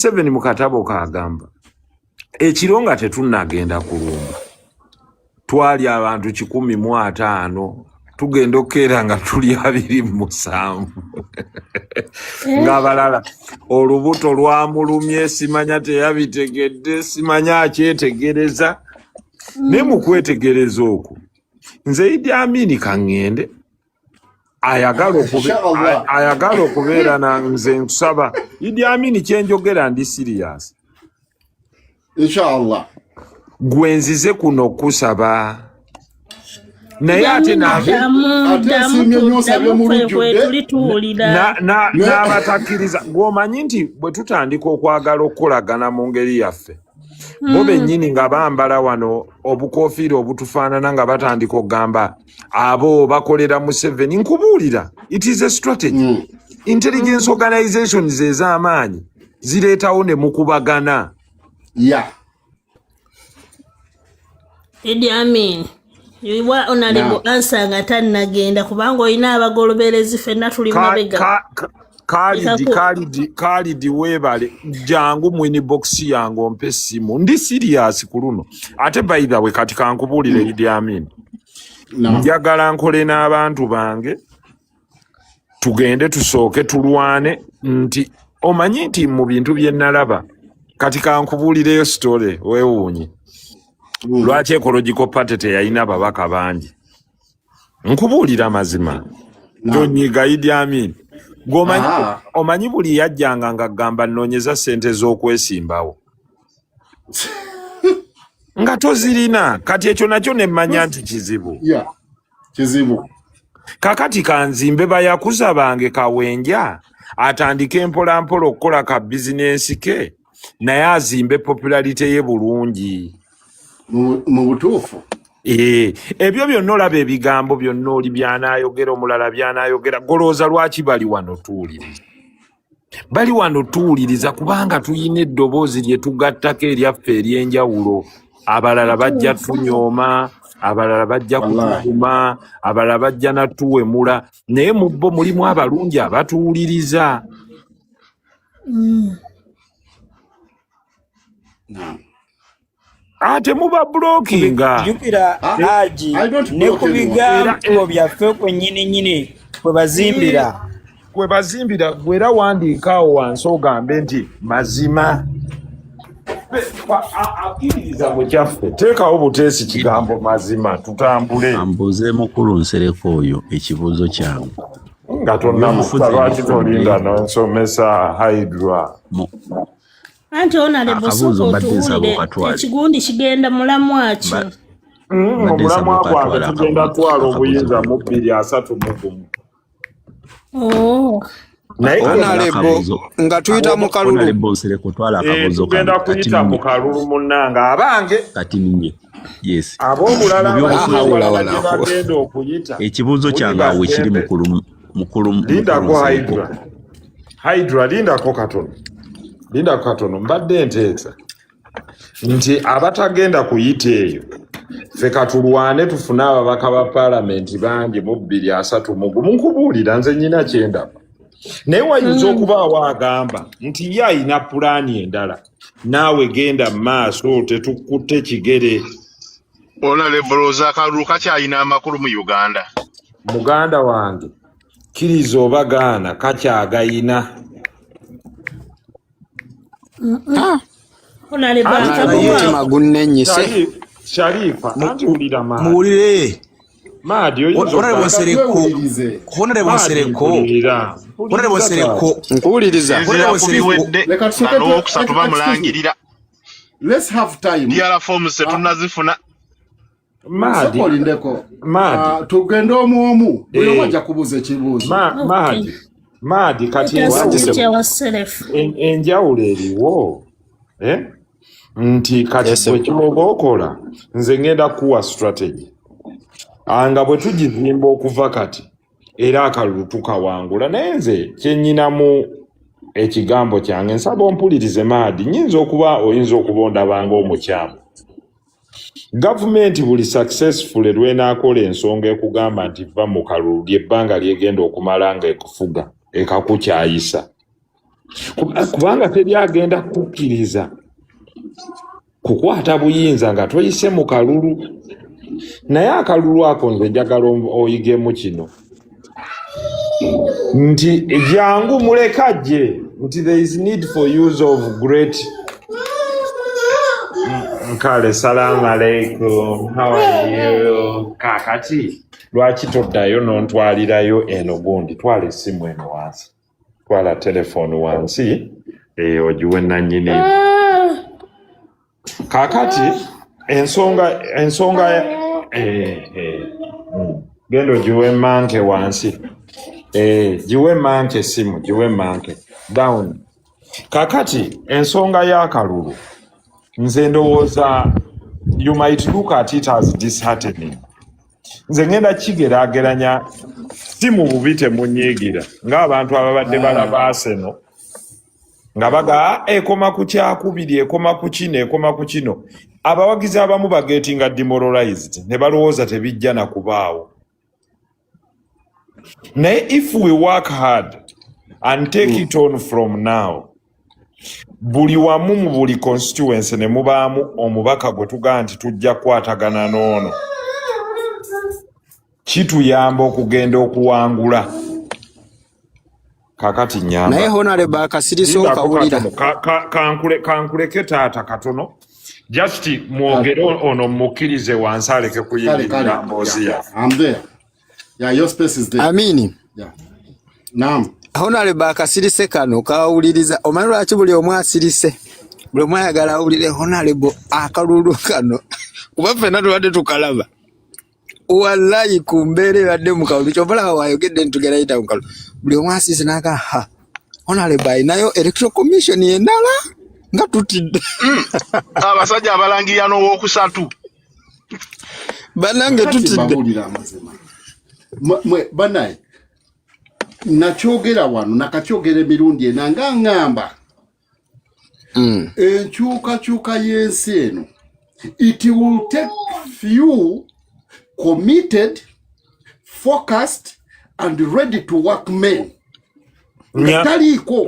7 mu katabo kagamba ekironga tetunnagenda kulumba twali abantu 105 tugenda okera nga tuli 27 ngabalala olubuto lwamulumye simanya teyabitegedde simanya akyetegereza ne mu kwetegereza okwo nze Idi Amin kangende ayagala okubeera nanze nkusaba Idi Amin kyenjogera ndi serious inshallah gwenzize kuno kusaba naye ate n'abatakiriza ng'omanyi nti bwe tutandika okwagala okukolagana mu ngeri yaffe bo bennyini nga bambala wano obukofiira obutufaanana nga batandika okugamba abo bakolera Museveni nkubuulira it is a strategy intelligence organizations ez'amaanyi zireetawo ne mukubagana Idi Amin Iwa onalebo ansa nga tannagenda kubanga olina abagoloberezi ffenna tuli mabega Khalid webale jangu mwini box yangu ompe essimu ndi serious ku luno ate by the way kati kankubuulire Idi Amin njagala nkole n'abantu bange tugende tusooke tulwane nti omanyi nti mu bintu bye nalaba kati kankubuulireyo story weewuunye lwaki ecological party teyalina babaka bangi nkubuulira mazima tonyiga Idi Amin omanyi buli yajjanga nga gamba nnoonyeza ssente z'okwesimbawo nga tozirina kati ekyo nakyo ne mmanya nti kizibu kakati kanzimbe bayakuza bange kawenja atandike mpolampola okukola ka bizinensi ke naye azimbe popularity ye bulungi mu butuufu ebyo byonna olaba ebigambo byonna oli byanaayogera omulala byanaayogera golooza lwaki bali wano tuwuliriza kubanga tuyina eddoboozi lye tugattako eryaffe ery'enjawulo abalala bajja tunyooma abalala bajja kutuvuma abalala bajja natuwemula naye mu bo mulimu abalungi abatuwuliriza ate muba blockinga jukira haji ne kubigambo byaffe kwennyini kwe bazimbira gwera wandiikaawo wansi ogambe nti mazima akkiririza mu kyaffe teekawo buteesi kigambo mazima tutambule ambuze mukulu Nsereko oyo ekibuuzo kyange nga tonnamufuza lwaki tolinda nonsomesa Hydra anti onalebo sokotuwulire ekigundi kigenda mulamwaki omulamwa gwange tugenda twala obuyinza mu 231 naye onalebo nga tuyita mu kalulu tugenda kuyita mu kalulu munnanga abange kati ninye yes ab'omulala bagenda okuyita ekibuuzo kyange awo ekiri mukulu lindako Hydra lindako katono mbadde nteesa nti abatagenda kuyita eyo ffe katulwane tufune ababaka ba paalamenti bangi mu 231 nkubuulira nze nnyina kyendaba naye wayinza okubaawo agamba nti ye ayina pulaani endala naawe genda mu maaso tetukutte kigere onaleboloza akalulu kakyayina amakulu mu Uganda muganda wange kkiriza oba gaana kakyagayina Sharifa antulira muwulire Madi nkuwuliriza okusatu bamulangirira let's have time diara forms tunazifuna Madi tugenda omu buli wajja kubuza ekibuuzo Madi kati enjawulo eriwo nti kati bwe kiroba okola nze ngenda kuwa strategy anga bwe tugizimba okuva kati era akalulu tukawangula naye nze kyennyinamu ekigambo kyange nsaba ompulirize Madi nyinza okuba oyinza okubondabanga omukyamu gavumenti buli successful lwenaakola ensonga ekugamba nti va mu kalulu lyebbanga lyegenda okumala nga ekufuga ekakukyayisa kubanga teri agenda kukkiriza kukwata buyinza nga toyise mu kalulu naye akalulu ako nze njagala oyigemu kino nti jangu muleka gye nti there is need for use of great Nkale salamu alaikum, how are you? Kakati lwaki toddayo nontwalirayo eno gundi twala essimu eno wansi twala telefoni wansi ogiwe nannyini kakati ensonga genda ogiwe manke wansi giwe manke essimu giwe manke down kakati ensonga y'akalulu nze ndowooza you might look at it as disheartening nze ngenda kigeraageranya si mu bubi temunyiigira ng'abantu ababadde balaba Arsenal nga baga ekoma ku kyakubiri ekoma ku kino ekoma ku kino abawagizi abamu bagetinga demoralized ne balowooza tebijja na kubaawo naye if we work hard and take it on from now buli wamu mu buli constituency ne mubaamu omubaka gwe tugaa nti tujja kukwatagana n'ono kituyamba okugenda okuwangula kakati nyamba naye honorable akasiriso kawulira kankuleke taata katono just mwogere ono mukkirize wansi aleke kuyingira mboozi ya I'm there. Yeah, your space is there. Amini. Yeah. Naam. Honorable akasirise kano kawuliriza omanyi lwaki buli omu asirise buli omu ayagala awulire honorable akalulu kano kuba ffenna tubadde tukalaba wallahi ku mbeera ebadde mu kalulu kyobala wayogedde ntugeraita mu kalulu buli omu asirise n'aga ha honorable ayinayo electoral commission endala nga tutidde abasajja abalangirira n'owookusatu bannange tutidde banaye nakyogera wano nakakyogera emirundi ena nga ngamba enkyukakyuka y'ensi eno it will take few committed focused and ready to work men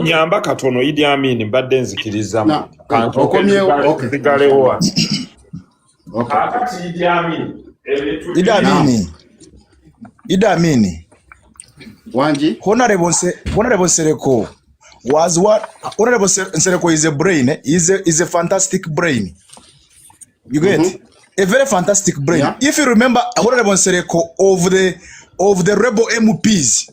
nyamba katono Idi Amin mbadde nzikiriza okomyewo Idi Amin Wanji Honorable Nsereko was what Honorable Nsereko is a brain is a fantastic brain. You get a very fantastic brain. Yeah. If you remember Honorable Nsereko of the rebel MPs,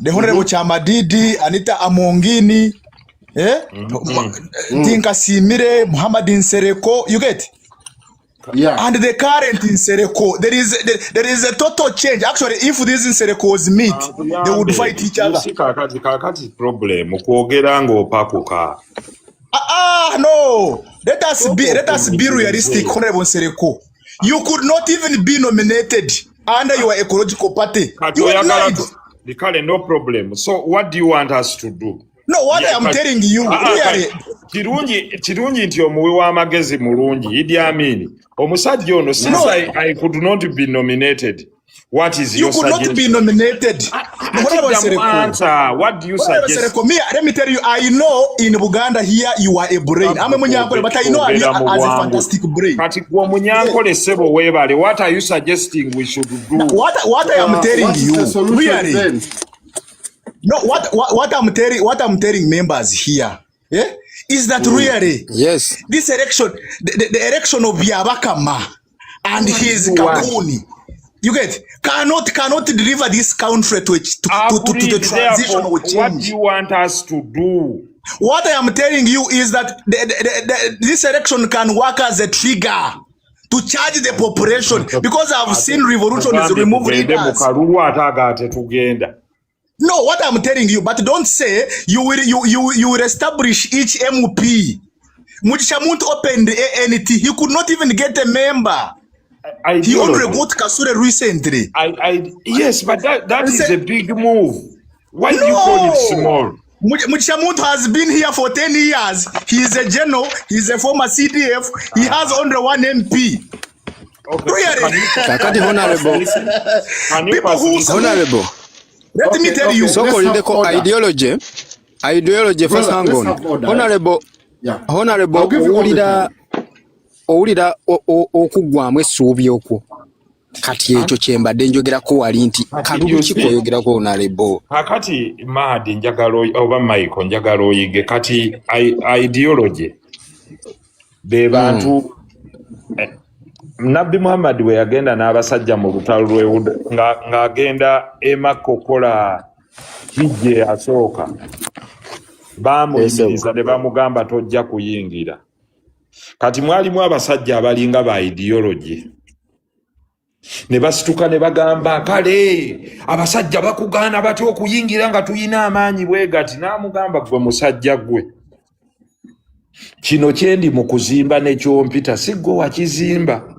the Honorable Chamadidi, Anita Amongini, Tinka Simire, Muhammad Nsereko, you get. Yeah. And the current Nsereko, there is a total change. Actually, if these Nserekos meet, they would fight each other. Kakati problem kuogera ng'opakuka. No. Let us be realistic, Honorable Nsereko. You could not even be nominated under your ecological party. You are blind. No problem. So what do you want us to do? No, what I am telling you, really. Kirungi nti omuwi w'amagezi mulungi Idi Amin. Omusajja ono since I could not be nominated. What is your suggestion? You could not be nominated. What do you suggest? Let me tell you, I know in Buganda here you are a brain. I'm a Munyankole, but I know as a fantastic brain. What are you suggesting we should do? What I am telling you, really. No, what I'm telling members here, is that really, yes, this election, the election of Yabakama and his Kakuni, you get, cannot deliver this country to the transition or change. What do you want us to do? What I am telling you is that this election can work as a trigger to charge the population, because I've seen revolution is removing leaders. No, what I'm telling you, but don't say you will establish each MP. Muchishamuntu opened the ANT. He could not even get a member. He only got Kasure recently. Yes, but that is a big move. Why do you call it small? Muchishamuntu has been here for 10 years. He is a general. He is a former CDF. He has only one MP. Okay. Really? Kakati honorable. Let me tell you. So called ideology. ideology for Sangon. Honorable, owulira okugwamu essuubi okwo kati ekyo kyembadde njogerako wali nti kalulu kikoyogerako Honorable. Kakati Mahadi njagalo oba Michael njagalo oyige kati ideology be bantu Nabbi Muhammad we yagenda n'abasajja mu lutalo lwe ng'agenda emakokola hijje asooka bamuyimiriza ne bamugamba tojja kuyingira. Kati mwalimu abasajja abalinga ba ideology ne basituka ne bagamba kale abasajja bakugaana batya okuyingira nga tuyina amaanyi bwe gati. N'amugamba gwe musajja gwe kino kyendi mu kuzimba nekyompita si gwe wakizimba.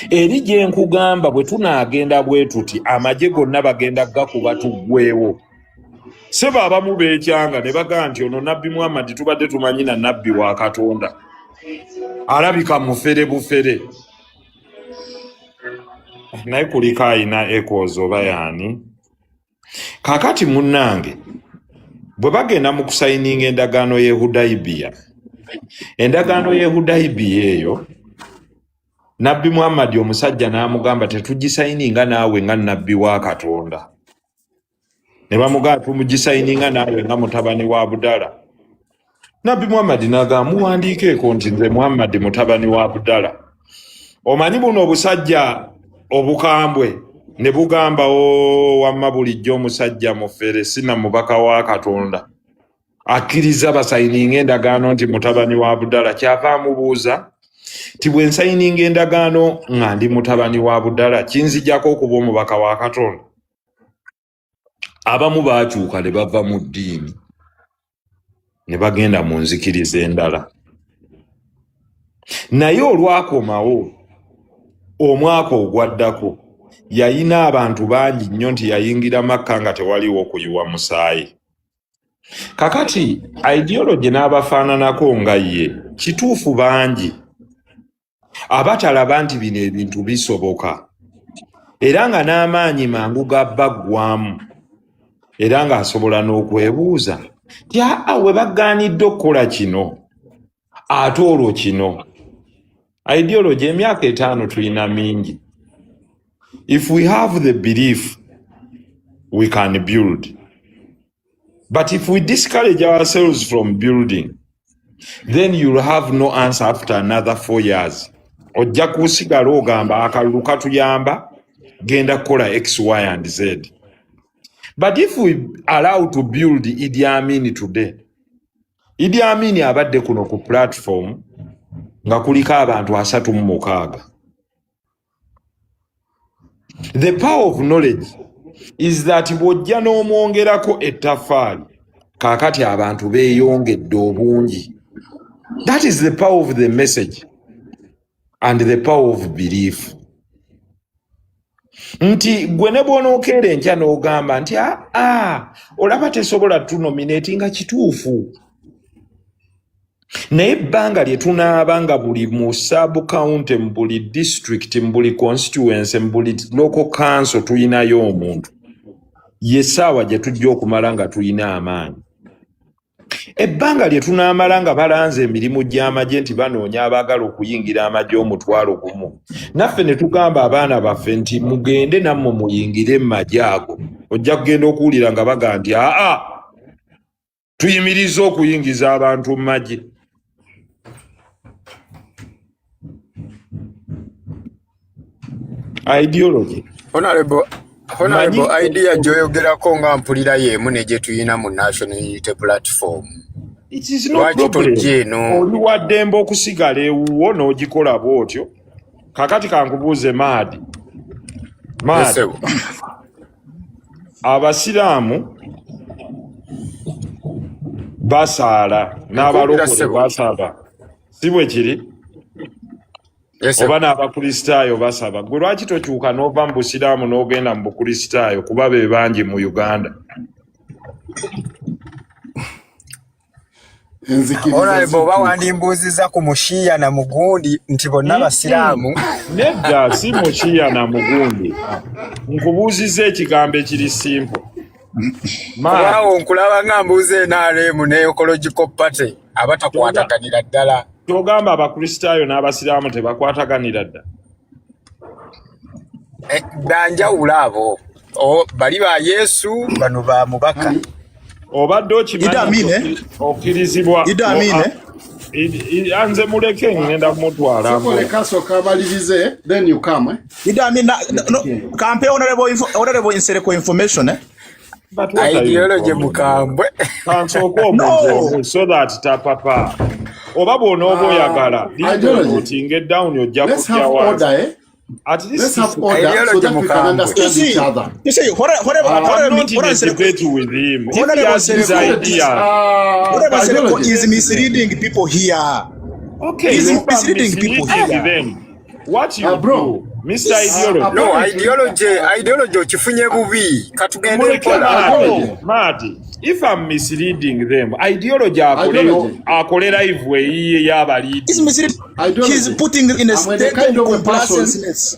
Eri gye nkugamba bwe tunaagenda bwe tuti amagye gonna bagenda gakuba tuggweewo. Seba abamu beekyanga ne bagaa nti ono Nabbi Muhammad tubadde tumanyi na nabbi wa Katonda alabika mufere bufere. Naye kuliko ayina echoes oba yaani. Kakati munnange bwe bagenda mu kusayininga endagaano y'e Hudaybiya, endagaano y'e Hudaybiya eyo Nabbi Muhammad omusajja n'amugamba tetugisayininga naawe nga nabbi wa Katonda. Ne bamugamba tumugisayininga naawe nga mutabani wa Abdala. Nabbi Muhammad n'agamba muwandiikeeko nti nze Muhammad mutabani wa Abdala. Omanyi buno obusajja obukambwe ne bugamba wamma bulijjo omusajja mufere sina mubaka wa Katonda akkiriza basayininga endagaano nti mutabani wa Abdala. Kyava amubuuza ti bwe nsayininga endagaano nga ndi mutabani wa Abdala kinzijjako okuba omubaka wa Katonda? Abamu baakyuka ne bava mu ddiini ne bagenda mu nzikiriza endala. Naye olwakomawo omwaka ogwaddako yayina abantu bangi nnyo nti yayingira Makka nga tewaliwo kuyiwa musaayi. Kakati ideology n'abafaananako nga ye kituufu bangi abatalaba nti bino ebintu bisoboka era nga n'amaanyi mangu gabbaggwamu era ng'asobola n'okwebuuza ti we baggaanidde okukola kino ate olwo kino. Ideology emyaka 5 tulina mingi. If we have the belief we can build, but if we discourage ourselves from building, then you'll have no answer after another 4 years. Ojja kusigala ogamba akalulu katuyamba genda kukola X, Y and Z. But if we allow to build Idi Amin today, Idi Amin abadde kuno ku platform nga kuliko abantu 36. The power of knowledge is that bw'ojja n'omwongerako ettaffaali kaakati abantu beeyongedde obungi. That is the power of the message and the power of belief. Nti gwe ne bw'onookeera enkya n'ogamba nti olaba tesobola tunominate nga kituufu. Naye ebbanga lye tunaaba nga buli mu sub-county, mu buli district, mu buli constituency, mu buli local council tuyinayo omuntu, ye ssaawa gye tujja okumala nga tuyina amaanyi. Ebbanga lye tunaamala nga balanze emirimu gy'amagye nti banoonya abaagala okuyingira amagye 1,000, naffe ne tugamba abaana baffe nti mugende nammwe muyingire mu magye ago, ojja kugenda okuwulira nga baga nti tuyimirize okuyingiza abantu mu magye. Ideology. Honorable idea gyoyogerako nga mpulira yeemu ne gye tuyina mu National Unity Platform. It is no problem. Oli waddembe okusigala ewuwo n'ogikola bw'otyo. Kakati kankubuuze Mahadi. Abasiraamu basaala n'abalokole basaba. Si bwe kiri? Oba n'abakristaayo basaba. Gwe lwaki tokyuka n'ova mu busiraamu n'ogenda mu bukristaayo kuba be bangi mu Uganda? Honorable bawandimbuuziza ku mushiya na mugundi nti bonna basiraamu. Nedda si mushiya na mugundi. Nkubuuziza ekigambo ekiri simple. Waawo nkulaba nga mbuze NRM ne ecological party abatakwataganira ddala. Togamba abakristaayo n'abasiraamu tebakwataganira dda. Banjawulo abo. Bali ba Yesu bano ba mubaka. Obadde okimanyi okkirizibwa. Anze muleke ngenda kumutwala. Sokoleka soka balirize, then you come. Idi Amin, no, campaign honorable Nsereko information, eh? But what ideology mukambwe. No, so that papa. Obabo nobo yagala. Ideology. Get down your job. Let's have order, eh? At least let's have order so that we can understand each other. You see, whatever I'm not in a debate with him. If he has his idea, whatever is misleading people here. Okay, he's misleading people here. Then what you bro, do, Mr. Ideology? No, ideology chifunye bubi. Katugende kola. Madi. If I'm misleading them, ideology akole live way yabali. He's putting in a state of complacency.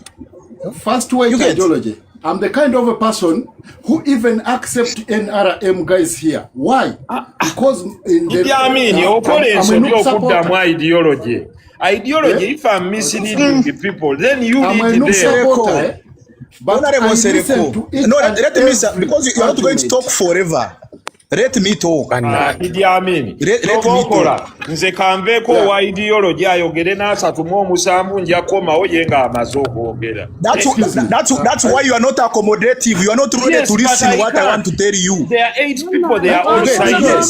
First way ideology. I'm the kind of a person who even accept NRM guys here. Why? Because in the ideology. Ideology, if I'm misleading people, then you lead them. But let me say, because you are not going to talk forever. Let me talk. Idi Amin. Let me talk. Nze kanveko wa ideology ayogere n'asatu mu omusanvu nja koma oyenga amazoko ogera. That's why you are not accommodative. You are not ready to listen what I want to tell you. There are 8 people. They are all silent.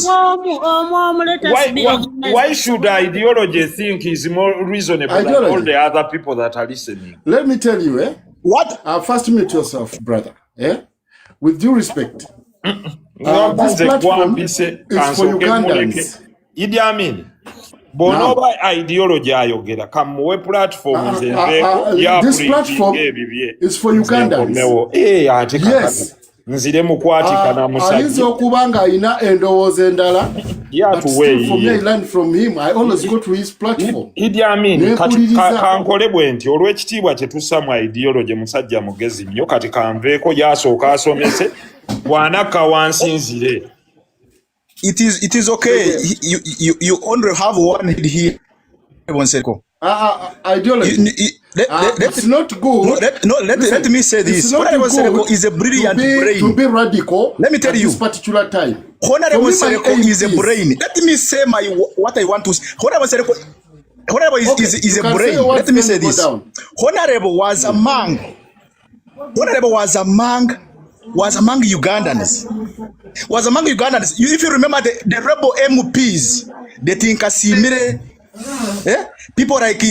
Why should ideology think is more reasonable than all the other people that are listening? Let me tell you, eh? What? First mute yourself, brother. Eh? With due respect. This platform is for Ugandans. Idi Amin. Bonoba ideology ayogera kamuwe platform this platform is for Ugandans. Yes. Nzire mukwatika na musajja. Alizo okubanga ina endowooza endala. For me, I learn from him. I always go to his platform. Idi Amin kati kankole bwenti olw'ekitiibwa kye tussa mu ideology musajja mugezi nnyo kati kanveeko yasooka asomese bw'anakka wansi nzire. It is okay. You only have one head here. Nsereko. Ideology. It's not good. Let me say this. Honorable Nsereko is a brilliant brain. To be radical. Let me tell you. This particular time. Honorable Nsereko is a brain. Let me say what I want to say. Honorable Nsereko is a brain. Let me say this. Honorable was among Ugandans. Was among Ugandans. If you remember the rebel MPs, the Tinkasimire, people like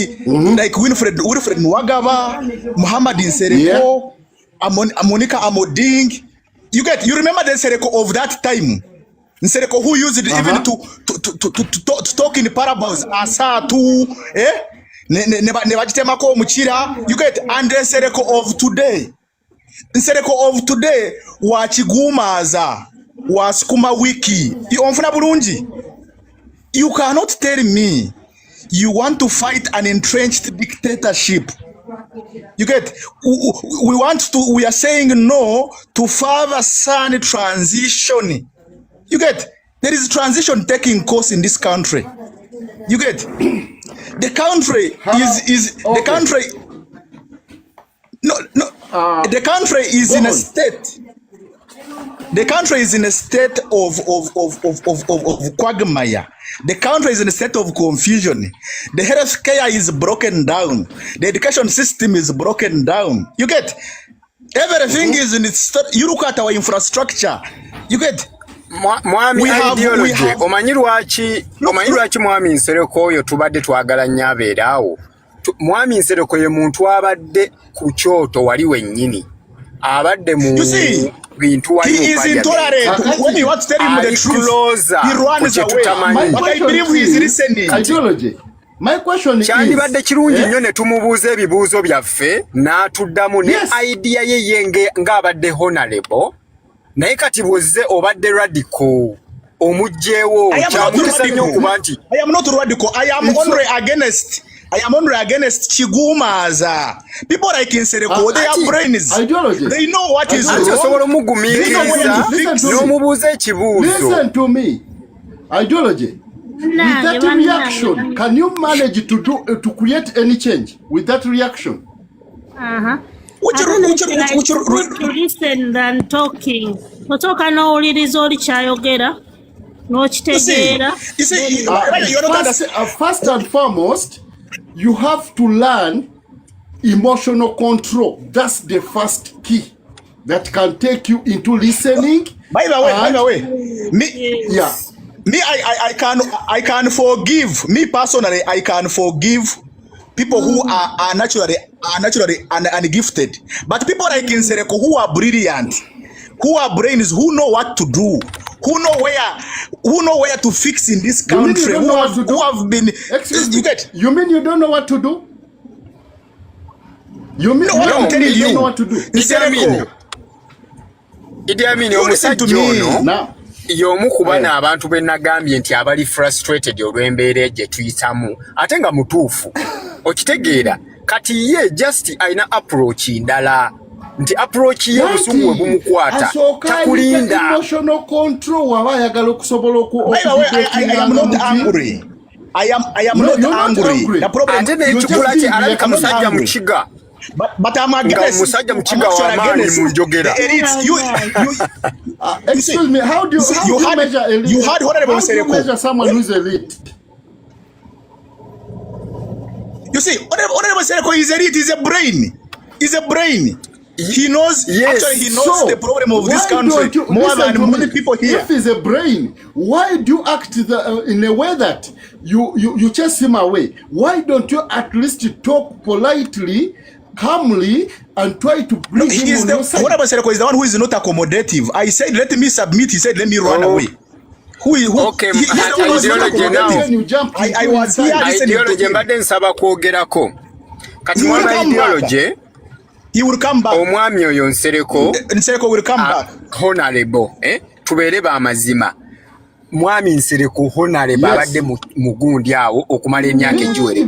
Wilfred Nwagaba, Muhammad Nsereko, Monica Amoding. You remember the Nsereko of that time? Nsereko who used it even to talk in parables. Asatu, Nebajitemako Muchira. You get and Nsereko of today. Nsereko of today wachigumaza waskuma wiki onfuna bulungi. You cannot tell me you want to fight an entrenched dictatorship. You get we are saying no to further sun transition. You get there is transition taking course in this country. You get the country the country the country is in a state. The country is in a state of quagmire. The country is in a state of confusion. The health care is broken down. The education system is broken down. You get everything is in its state. You look at our infrastructure. You get Mwami ideology. Omanyi lwaki Mwami Nsereko oyo tubadde twagala nnyo abeerawo. Mwami Nsereko ye muntu abadde ku kyoto wali wennyini. Abadde mu bintu wali he is intolerant. When you want to tell him the truth, he runs away. But I believe he is listening. Ideology. My question is, kyandibadde kirungi nnyo ne tumubuuza ebibuuzo byaffe n'atuddamu ne idea ye ng'abadde honorable naye kati bw'ozze obadde radical omugjeewo kyamukisa nnyo okuba nti I am not radical. I am only against I am only against Chigumaza. People like Nsereko, they have brains. Ideology. They know what is wrong. Listen to me. Ideology. With that reaction, can you manage to create any change with that reaction? To listen than talking. Kutoka no ulirizo olichayogera no kitegeera. First and foremost, you have to learn emotional control. That's the first key that can take you into listening. By the way, I can forgive. Me personally, I can forgive people who are naturally gifted. But people like Nsereko who are brilliant, who are brains, who know what to do, who know where to fix in this country, who have been. Excuse me. You get? You mean you don't know what to do? You mean no, I'm telling you don't know what to do? Nsereko. Listen to me. Now. Y'omu ku bano abantu be nagambye nti abali frustrated olw'embeera gye tuyitamu ate nga mutuufu okitegeera kati ye just ayina approach ndala nti approach ye obusungu bwe bumukwata takulinda emotional control waba ayagala okusobola I am not angry. I am not angry. The problem ate n'ekikula kye alabika musajja mu kiga. But I'm against musajja mu kiga w'amaanyi mu njogera. Excuse me, how do you measure elite? You had Honorable Nsereko. How do you measure someone who's elite? You see, Honorable Nsereko is elite. He's a brain. He's a brain. He knows. Yes. Actually, he knows the problem of this country more than many people here. If he's a brain, why do you act in a way that you chase him away? Why don't you at least talk politely, calmly, and try to bring him on your side? Honorable Nsereko is the one who is not accommodative. I said, let me submit. He said, let me run away. Okay, ideology now. I was here listening to him. Mbadde nsaba kwogerako. Kati mwaba ideology. He will come back. Omwami oyo Nsereko will come back. Honorable, tubeere ba mazima. Mwami Nsereko honorable abadde mu gundi awo okumala emyaka egiwere.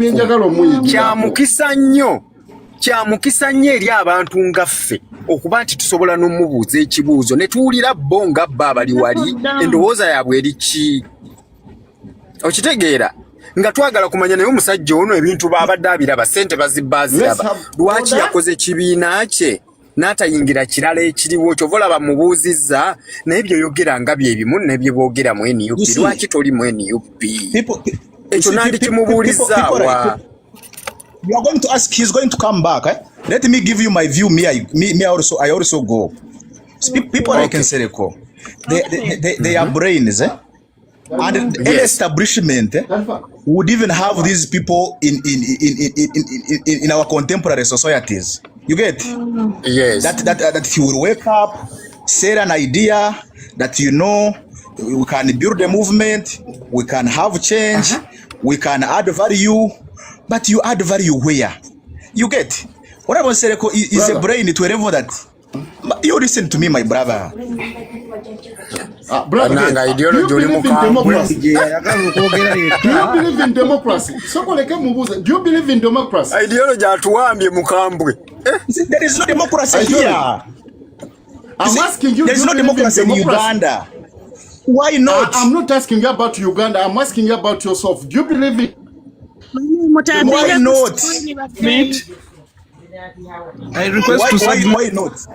Kyamukisa nnyo eri abantu nga ffe okuba nti tusobola n'omubuuza ekibuuzo ne tuwulira bo nga bba abali wali endowooza yaabwe eri ki okitegeera nga twagala kumanya naye omusajja ono ebintu baabadde abiraba ssente baziraba lwaki yakoze kibiina kye n'atayingira kirala ekiriwo kyova olaba mubuuzizza naye byoyogera nga bye bimu nebye boogera mu NUP lwaki toli mu NUP ekyo nandi kimubuulizaawa. You are going to ask. He's going to come back. Let me give you my view. I also go. People like Nsereko, they are brains, and any establishment would even have these people in our contemporary societies. You get? Yes. That he will wake up, say an idea that we can build a movement, we can have change, we can add value. But you add value where? You get? Whatever Nsereko is a brain to a level that. You listen to me, my brother. Brother, do you believe in democracy? Do you believe in democracy? Do you believe in democracy? Ideology atuambye mukambwe. There is no democracy here. I'm asking you. There is no democracy in Uganda. Why not? I'm not asking you about Uganda. I'm asking you about yourself. Do you believe in? Why not? I request to say why not?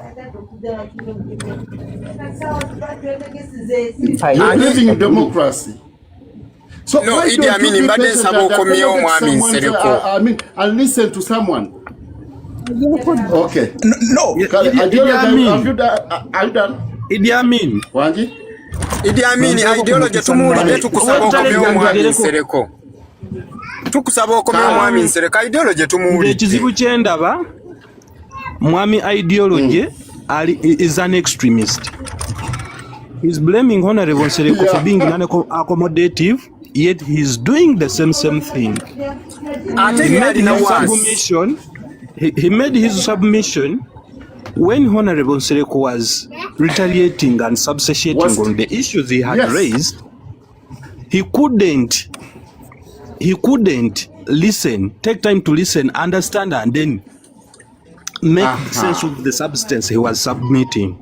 You're living in democracy. So no, why don't you and listen to someone? Okay. No. Are you done? Idi Amin. Wanji? Idi Amin, ideology tumuulidde tukusaba okomya omwami Nsereko. Tukusaba okomya omwami Nsereko ideology tumuulidde. Ekizibu kye ndaba mwami ideology is an extremist. He's blaming Honorable Nsereko for being non-accommodative, yet he's doing the same thing. He made his submission when Honorable Nsereko was retaliating and substantiating on the issues he had raised. He couldn't listen, take time to listen, understand, and then make sense of the substance he was submitting.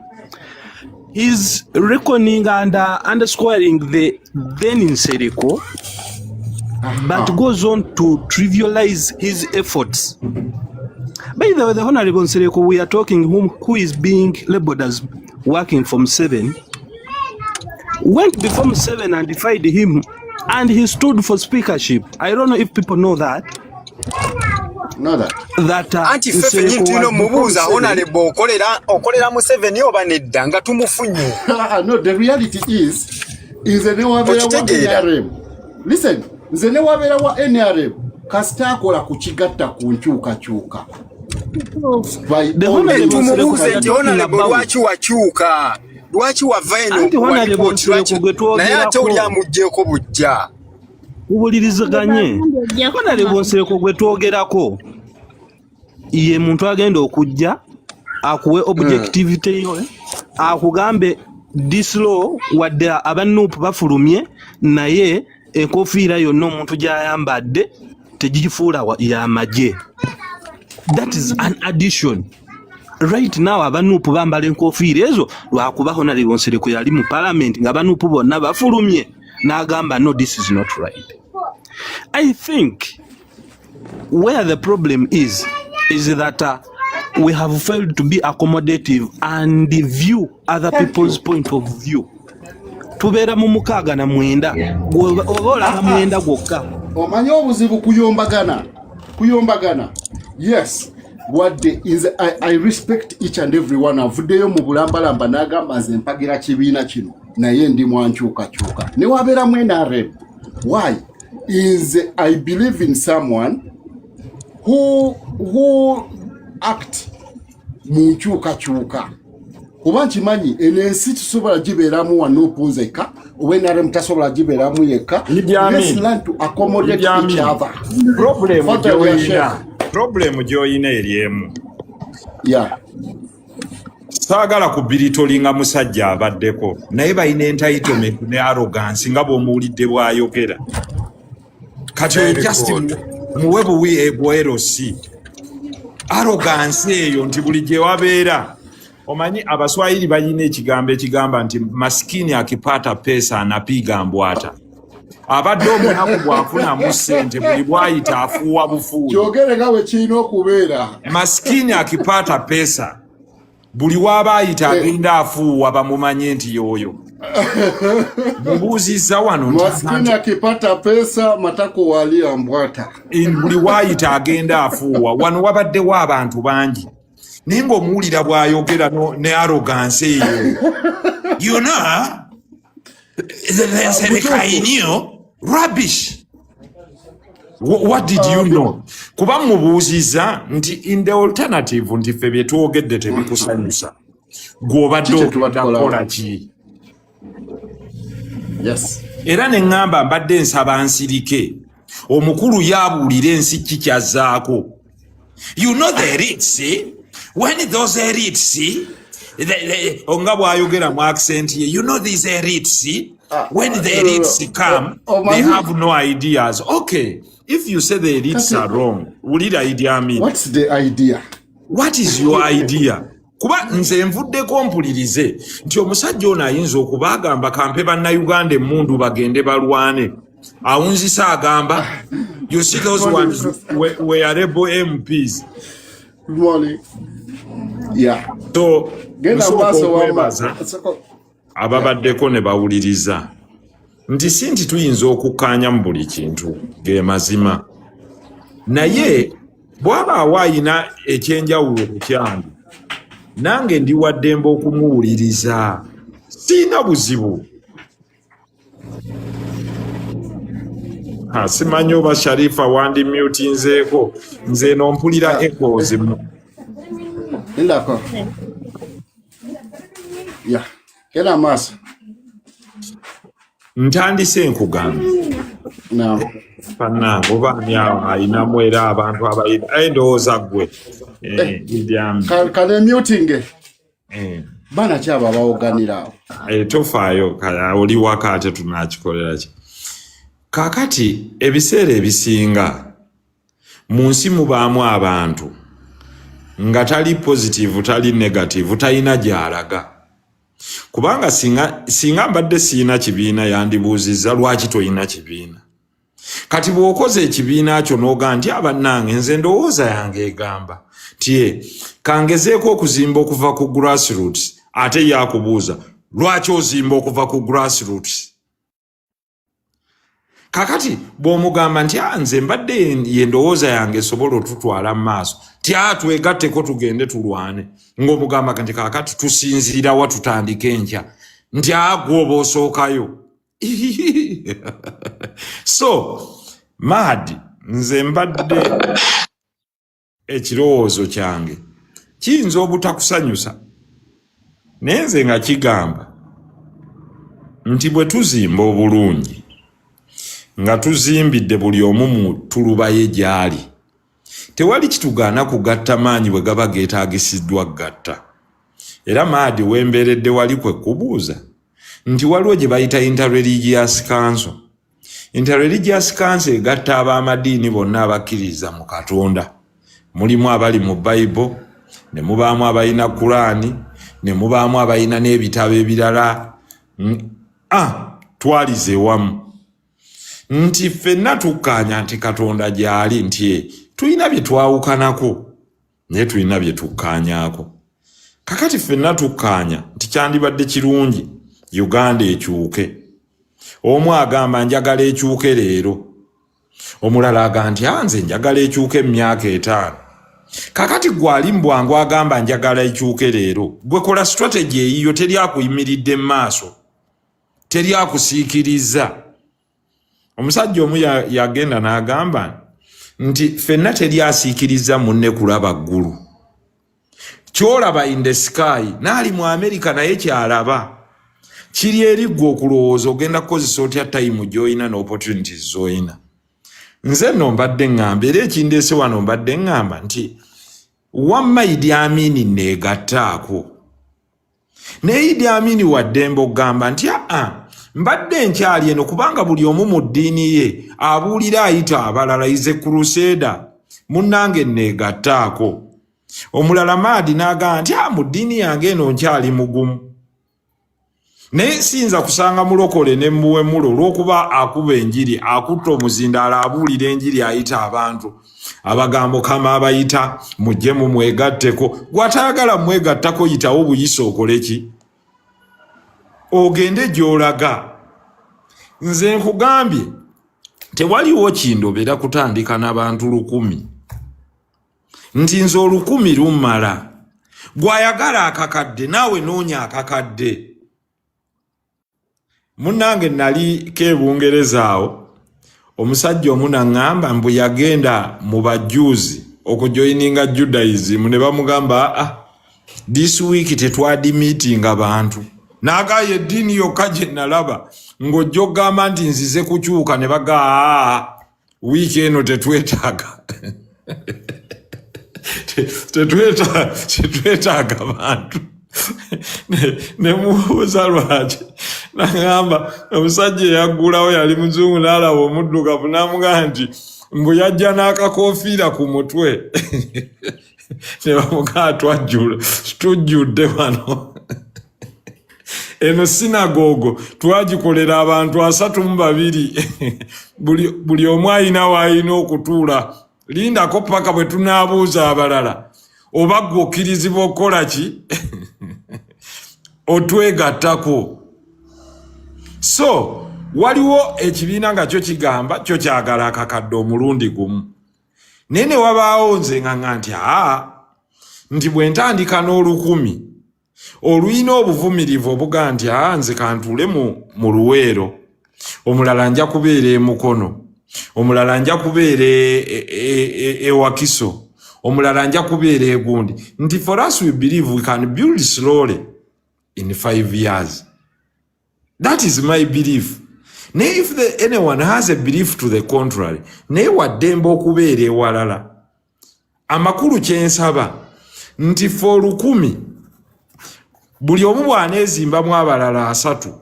He's reckoning and underscoring the then Nsereko, but goes on to trivialize his efforts. By the way, the Honorable Nsereko, we are talking who is being labeled as working from 7, went before 7 and defied him, and he stood for speakership. I don't know if people know that. Know that. That Nsereko was mubuza Honorable okolera mu 7 oba nedda nga tumufunye. No, the reality is nze wabera wa NRM. Listen, nze ne wabera wa NRM kasita akola ku kigatta ku nkyukakyuka. The Honorable Nsereko lwaki wakyuka? Lwaki wava eno naye ate oli amuggyeko bujja? Ubulirizaganye. Honorable Nsereko gwe twogerako ye muntu agenda okujja akuwe objectivity yo, akugambe this law wadde abanupu bafulumye naye enkofiira yonna omuntu gy'ayambadde tegifuula ya magye. That is an addition. Right now abanupu bambala enkofiira ezo lwakuba Honorable Nsereko yali mu parliament nga abanupu bonna bafulumye n'agamba no, this is not right. I think where the problem is that we have failed to be accommodative and view other people's point of view. Tubeera mu 6 na 9 obola 9 gwokka. Omanyi obuzibu kuyombagana. Yes. What the is I respect each and every one avuddeyo mu bulambalamba n'agamba nze mpagira kibiina kino naye ndi mwankyukakyuka ne wabeera mu NRM. Why? Is I believe in someone who act mu nkyukakyuka. Kuba nkimanyi ensi tusobola gibeeramu wano opunzeka oba NRM tasobola gibeeramu yekka. Let's learn to accommodate each other. Problem joyina eriemu. Yeah. Saagala kubiritolinga musajja abaddeko naye balina entitlement ne arrogance nga bw'omuwulidde bw'ayogera. Kati just muwe bwerosi. Arrogance eyo nti buli gye wabeera. Omanyi Abaswahili balina ekigambo ekigamba nti maskini akipata pesa anapiga mbwata. Abadde omunaku bw'afunamu ssente buli bw'ayita afuuwa bufuuyi. Kyogere nga bwe kirina okubeera. Maskini akipata pesa buli waba ayita agenda afuuwa bamumanye nti yoyo. Mubuuzizza wano nti maskini akipata pesa matako walia mbwata. Buli wayita agenda afuuwa. Wano wabaddewo abantu bangi naye ng'omuwulira bw'ayogera ne arrogance eyo. You know, rubbish. What did you know? Kuba mubuuziza nti in the alternative nti ffe bye twogedde tebikusanyusa. Gw'obadde okola ki? Yes. Era ne ŋŋamba mbadde nsaba nsirike. Omukulu yabuulira ensi kikyazzaako. You know the elites, when those elites, onga bw'ayogera mu accent ye, you know these elites, when the elites come, they have no ideas. Okay, if you say the elites are wrong, ulira idea mean? What's the idea? What is your idea? Kuba nze nvuddeko mpulirize nti omusajja ono ayinza okuba agamba kampe bannayuganda emmundu bagende balwane. Awunzisa agamba, you see those ones were rebel MPs. Really? Yeah. So, ababaddeko ne bawuliriza nti si nti tuyinza okukkaanya mu buli kintu ge mazima. Naye bw'aba awaayina ekyenjawulo ku kyange nange ndi waddembe okumuwuliriza. Siina buzibu. Simanyi oba Sharifa wandi mute Nzeeko. Nze nompulira echoes. Ndako. Yeah. Kera masa. Ntandise nkugamba. No. Panna oba nyawo ayinamu era abantu abayina. Endowooza ggwe. Idyami. Kale muting. Bana kyaba bawoganirawo. Tofaayo kaya oli waka ate tunakikolera ki. Kakati ebiseera ebisinga munsi mubaamu abantu nga tali positive tali negative talina gy'alaga kubanga singa mbadde siina kibiina yandibuuzizza lwaki toyina kibiina kati bw'okoze ekibiina kyo n'oga nti abannange nze ndowooza yange egamba tie kangezeeko okuzimba okuva ku grassroots ate yakubuuza lwaki ozimba okuva ku grassroots kakati bw'omugamba nti nze mbadde ye ndowooza yange esobola otutwala mu maaso ti twegatteko tugende tulwane ng'omugamba nti kakati tusinziira wa tutandika enkya nti gwe oba osookayo so Mahdi nze mbadde ekirowoozo kyange kiyinza obutakusanyusa naye nze nga kigamba nti bwe tuzimba obulungi nga tuzimbidde buli omu mu tulubaye gy'ali tewali kitugaana kugatta maanyi bwe gaba geetaagisiddwa gatta era Mahdi wembeeredde wali kwe kubuuza nti waliwo gye bayita interreligious council. Interreligious council egatta ab'amadiini bonna abakkiriza mu Katonda. Mulimu abali mu Bible, ne mubaamu abalina Qurani, ne mubaamu abalina n'ebitabo ebirala. Twalize wamu. Nti ffenna tukkaanya nti Katonda gy'ali nti tulina bye twawukanako naye tulina bye tukkaanyaako. Kakati ffenna tukkaanya nti kyandibadde kirungi Uganda ekyuke. Omu agamba njagala ekyuke leero. Omulala agamba nti nze njagala ekyuke emyaka 5. Kakati gwali mbwangu agamba njagala ekyuke leero. Gwe kola strategy eyiyo teri akuyimiridde maaso. Teri akusiikiriza. Omusajja omu yagenda n'agamba nti ffenna teri asiikiriza munne kulaba ggulu. Kyolaba in the sky naali mu America naye kyalaba. Kiri eri gwe okulowooza ogenda kukozesa otya time gy'olina n'opportunities z'olina. Nze nno mbadde ngamba era ekindeese wano mbadde ngamba nti wamma Idi Amin neegattaako. Ne Idi Amin waddembe ogamba nti mbadde nkyali eno kubanga buli omu mu ddiini ye abuulira ayita abalala ize crusader munnange neegattaako. Omulala Mahdi n'agamba nti mu ddiini yange eno nkyali mugumu. Naye siyinza kusanga mulokole ne muwemulo olw'okuba akuba enjiri akutta omuzindaala abuulira enjiri ayita abantu abagambo kama abayita mujje mu mwegatteko. Gw'atayagala mwegattako yitawo buyisa okole ki? Ogende gy'olaga. Nze nkugambye tewaliwo kindobera kutandika n'abantu 1,000 nti nze 1,000 lummala. Gw'ayagala akakadde naawe noonya akakadde. Munnange nali k'Ebungereza awo omusajja omu n'aŋŋamba mbu yagenda mu bajuuzi okujoyininga Judaism ne bamugamba this week tetwadimiitinga bantu. N'agaya eddiini yokka gye nalaba ng'ojja okugamba nti nzize kukyuka ne baga wiiki eno tetwetaaga. tetwetaaga bantu. Ne mubuuza lwaki. N'agamba omusajja eyaggulawo yali muzungu n'alaba omuddugavu n'amugamba nti mbu yajja n'akakoofiira ku mutwe. Ne bamugamba tujjudde wano. Eno sinagogo twagikolera abantu 32. Buli omu alina w'alina okutuula. Lindako paka bwe tunaabuuza abalala. Oba ggwe okkirizibwa okukola ki? Otwegattako. So, waliwo ekibiina nga kyo kigamba kyo kyagala akakadde omulundi gumu. Naye ne wabaawo nze nga nti nti bwe ntandika n'1,000 oluyina obuvumirivu obuga nti nze kantuule mu Luweero. Omulala nja kubeera e Mukono. Omulala nja kubeera e Wakiso. Omulala nja kubeera e Gundi. Nti for us we believe we can build slowly in 5 years. That is my belief. Naye if anyone has a belief to the contrary, naye waddembe okubeera ewalala. Amakulu kyensaba nti for 1,000 buli omu bw'aneezimbamu abalala 3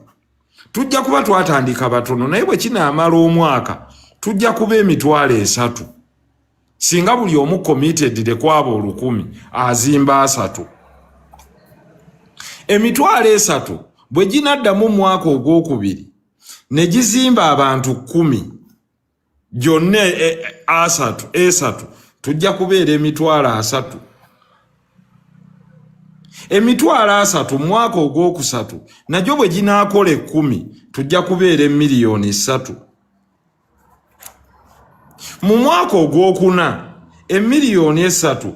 tujja kuba twatandika batono naye bwe kinaamala omwaka tujja kuba emitwalo 3. singa buli omu committed lekwaba 10 azimba 3 emitwalo 3 bwe ginaddamu mwaka ogwokubiri ne gizimba abantu 10 gyonna esatu tujja kubeera emitwalo 3 emitwalo 3 mwaka ogwokusatu najjo bwe ginaakola 10 tujja kubeera miliyoni 3 mu mwaka ogwokuna emiliyoni 3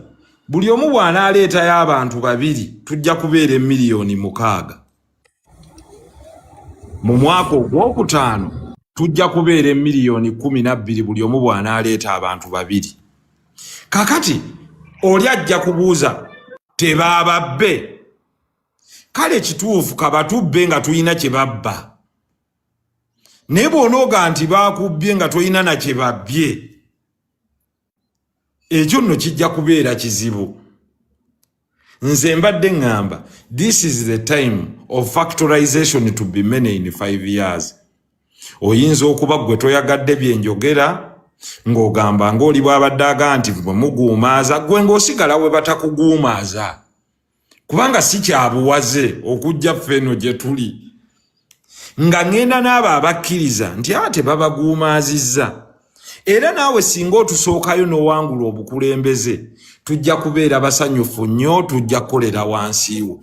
buli omu bw'anaaleetayo abantu 2 tujja kubeera miliyoni 6 mu mwaka ogwokutaano tujja kubeera miliyoni 12 buli omu bw'anaaleeta abantu 2 kakati oli ajja kubuuza tebaababbe kale kituufu kabatubbe nga tuyina kye babba naye bw'onooga nti baakubbye nga toyina na kye babbye ekyo nno kijja kubeera kizibu. Nze mbadde ngamba this is the time of factorization to be many in 5 years. Oyinza okuba gwe toyagadde byenjogera ng'ogamba ng'oli bw'abadde aga nti bwe muguumaaza gwe ng'osigala we batakuguumaaza kubanga si kyabuwaze okujja ffeno gye tuli nga ngenda n'abo abakkiriza nti ate babaguumaazizza era naawe singa otusookayo n'owangula obukulembeze tujja kubeera basanyufu nnyo tujja kukolera wansiwo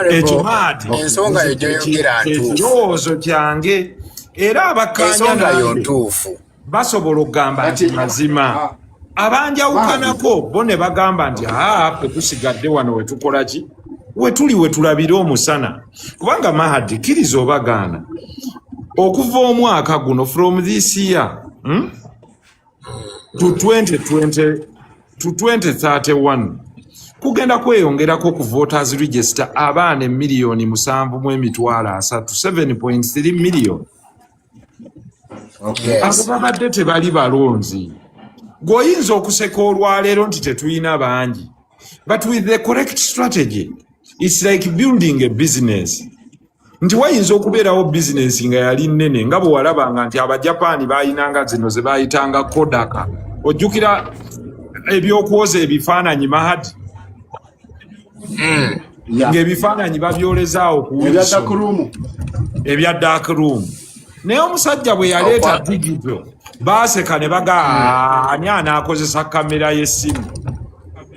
ekyo maati ensonga yo gyoyogera ntuufu ekirowoozo kyange era abakkaanya ntuufu basobola okugamba nti mazima abanjawukanako bo ne bagamba nti ffe tusigadde wano wetukola ki wetuli wetulabira omusana kubanga Mahadi kkiriza obagaana okuva omwaka guno from this year to 2031 kugenda kweyongerako ku voters register abaana miliyoni 7.3 7.3 million. Abo babadde tebali balonzi goyinza okuseka olwaleero nti tetuyina bangi but with the correct strategy it's like building a business nti wayinza okubeerawo business nga yali nnene nga bwe walabanga nti abajapani baayinanga zino ze baayitanga Kodaka ojjukira ebyokuwoza ebifaananyi Mahadi ng'ebifaananyi babyolezaawo ku ebya dark room naye omusajja bwe yaleeta digital baaseka ne ani anaakozesa kamera y'essimu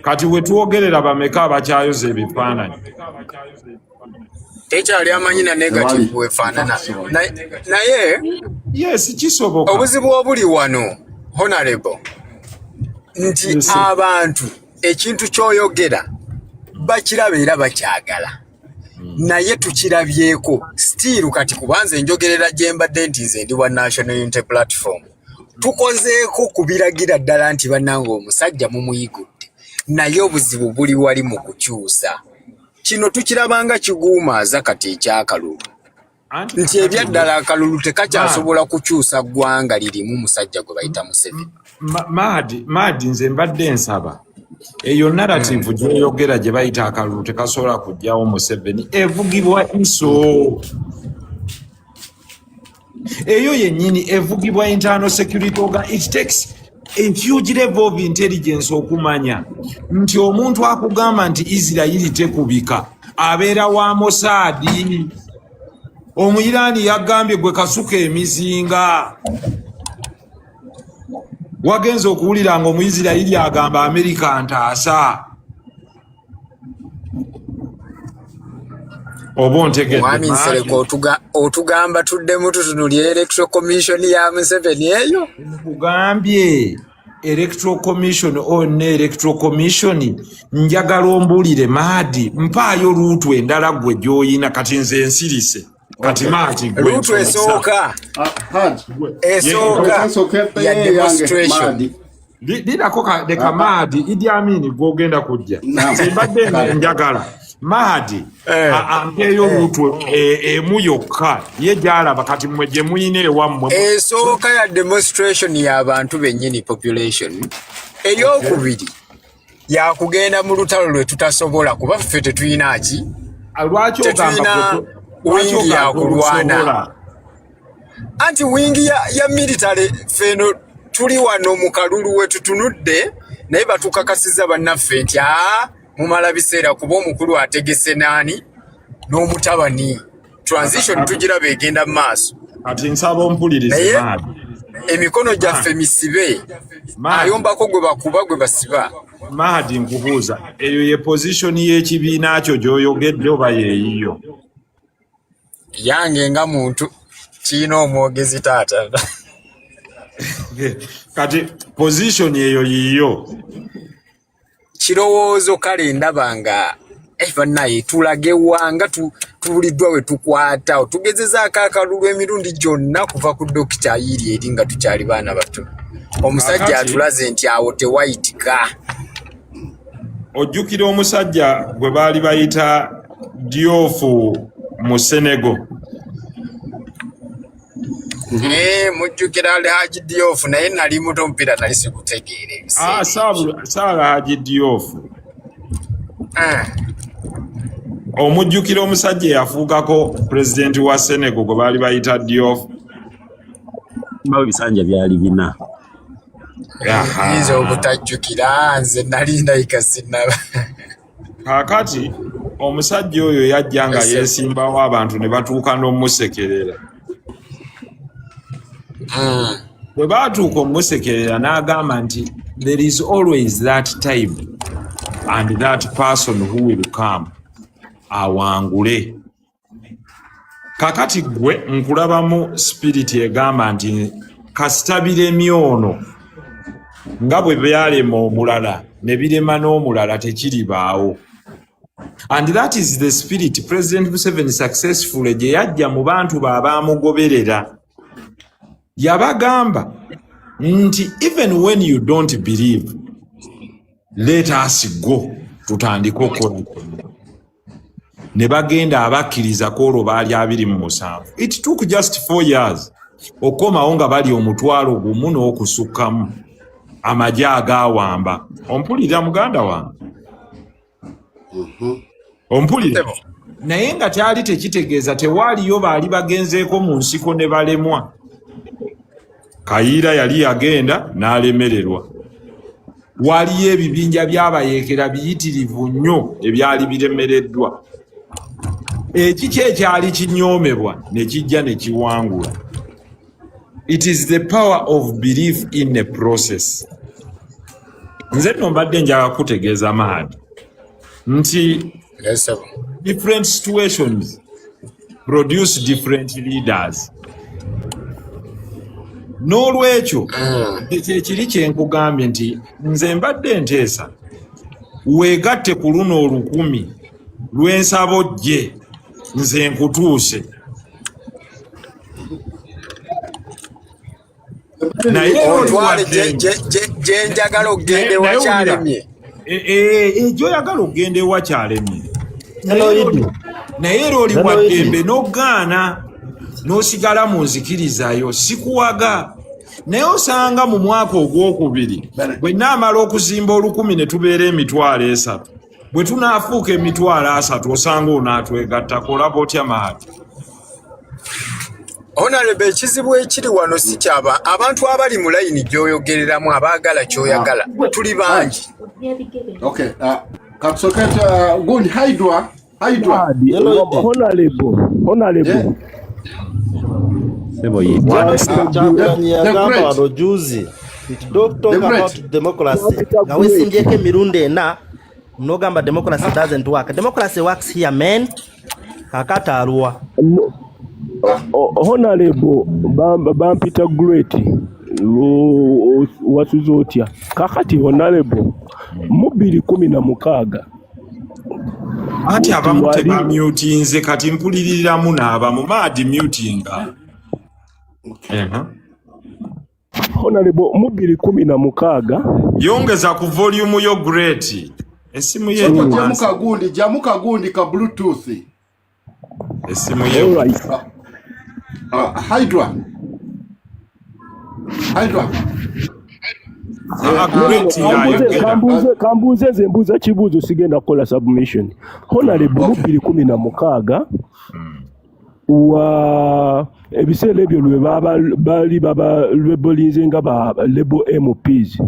kati we twogerera bameka abakyayoza ebifaananyi tekyali amanyi na negative wefaanana naye yes kisoboka obuzibu obuli wano honorable nti abantu ekintu kyoyogera bakiraba era bakyagala naye tukirabyeko still kati kubanza enjogerera gye mbadde nti nze ndi wa National Unity Platform tukozeeko kubiragira ddala nti bannange omusajja mumuyigudde naye obuzibu buli wali mu kukyusa kino tukirabanga kiguumaaza kati ekyakalulu nti ebyaddala akalulu tekakyasobola kukyusa ggwanga lirimu musajja gwe bayita Museveni. Mahadi nze mbadde nsaba eyo narrative gyeyogera gye bayita akalulu tekasobola kujjawo Museveni evugibwa iso eyo yennyini evugibwa internal security it takes a huge level of intelligence okumanya nti omuntu akugamba nti Isirayiri tekubika abeera wa Mossad omuyiraani yagambye gwe kasuka emizinga wagenza okuwulira nga Omuyisirayiri agamba Amerika ntaasa oba ontegedde Mwami Nsereko otugamba tuddemu tutunulira Electoral Commission ya Museveni eyo nkugambye Electoral Commission ne Electoral Commission njagala ombuulire Mahadi mpaayo luutu endala gwe gy'oyina kati nze nsirise kati Mahadi gwe luutu esooka ya demonstration lidako leka Mahadi Idi Amin gw'ogenda kujja nze mbadde njagala Mahadi ampeeyo luutu emu yokka ye gy'alaba kati mmwe gye muyina ewammwe esooka ya demonstration y'abantu bennyini population ey'okubiri yakugenda mu lutalo lwe tutasobola kuba ffe tetuyina ki lwaki ogamba wingi yakulwana anti wingi ya military feno tuli wano mu kalulu wetu tunudde naye batukakasiza bannaffe nti mumala biseera kuba omukulu ategese nani n'omutabani transition tugira begenda mu maaso ati nsaba ompulirize Maadi emikono gyaffe misibe ayombako gwe bakuba gwe basiba Maadi nkubuuza eyo ye position y'ekibiina kyo gy'oyogedde oba yeeyiyo yange nga muntu kiina omwogezi taata kati position eyo yiyo kirowoozo kale ndaba nga bannaye tulage wanga tubuliddwa we tukwata tugezezaako akalulu emirundi gyonna kuva ku dokita ayiri eri nga tukyali baana bato omusajja atulaze nti awo tewayitika ojjukira omusajja gwe baali bayita Diofu mu Senegal mujjukira Alhaji Diofu naye nali muto omupiira nali sigutegeera ebiseera saala Haji Diofu omujjukira omusajja yafuukako pulezidenti wa Senegal gwe baali bayita Diofu mbawo ebisanja byali bina yinza obutajjukira nze nali ndayika sinnaba kaakati omusajja oyo yajja nga yeesimbawo abantu ne batuuka n'omusekerera bwe baatuuka omusekerera n'agamba nti there is always that time and that person who will come awangule kakati gwe nkulabamu spiriti egamba nti kasitabira emyono nga bwe byalema omulala ne birema n'omulala tekiribaawo and that is the spirit President Museveni successfully gye yajja mu bantu baabamugoberera yabagamba nti even when you don't believe let us go tutandike okukola ne bagenda abakkiriza kwolwo baali 27 it took just 4 years okomawo nga bali omutwalo gumu n'okusukkamu amagye agawamba ompulira muganda wange ompulira naye nga kyali tekitegeeza tewaaliyo baali bagenzeeko mu nsiko ne balemwa Kayiira yali yagenda n'alemererwa waliyo ebibinja by'abayeekera biyitirivu nnyo ebyali biremereddwa ekiki ekyali kinyoomebwa ne kijja ne kiwangula it is the power of belief in a process nze nno mbadde njaga kutegeeza Maadi nti different situations produce different leaders n'olwekyo ekiri kyenkugambye nti nze mbadde nteesa weegatte ku luno 1000 lw'ensabo gye nze nkutuuse naye otwale gye njagala okugenda ewakyalemye gy'oyagala okugenda ewakyalemye naye era oli waddembe n'ogaana n'osigala mu nzikirizayo sikuwaga naye osanga mu mwaka ogwokubiri bwe naamala okuzimba 1000 ne tubeera emitwalo 3 bwe tunaafuuka emitwalo 3 osanga onaatwegatta kolaba otya Maadi Honorable ekizibu ekiri wano si kyaba abantu abali mu layini gy'oyogereramu abaagala ky'oyagala tuli bangi okay kapsokete good Hydra honorable Sebo yi. Yagamba wano juzi. Don't talk about democracy. Nga wesimbyeko emirundi 4 nogamba democracy doesn't work. Democracy works here, man. Kakata aluwa. Honorable bampita great wasuzotya kakati honorable mu 2016 ati abamu tebamutinze kati mpuliriramu n'abamu Maadi mutinga honorable mu 2016 yongeza ku volume yo great esimu ye jamuka gundi ka bluetooth esimu ye Hydra kambuze ze mbuza kibuzo sigenda kukola submission honorable mu 2016 ebiseera ebyo lwe baali lwebolinze nga ba lebo MPs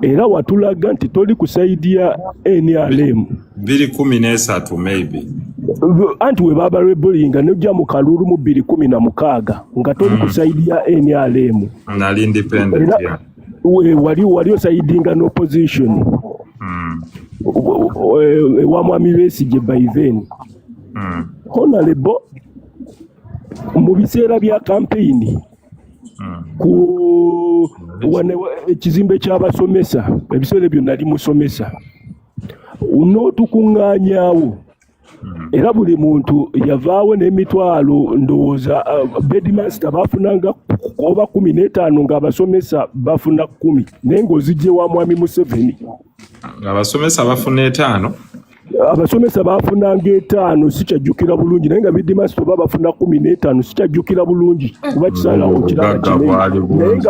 era watulaga nti toli ku saidi ya NRM 2013 maybe anti we baba lwebolinga nojja mu kalulu mu 2016 nga toli ku saidi ya NRM nali independent ya wali saidinga no opposition wa mwami Besigye by then honorable mu biseera bya campaign ku ekizimbe ky'abasomesa ebiseera byo nali musomesa unotukuŋŋaanyaawo era buli muntu yavaawo n'emitwalo ndowooza bedmaster bafunanga oba 15 ng'abasomesa bafuna 10 naye ng'ozijje wa mwami Museveni abasomesa bafuna 5 abasomesa bafunanga 5 sikyajjukira bulungi naye nga bedmaster oba bafuna 15 sikyajjukira bulungi kuba kisalawo kiraba naye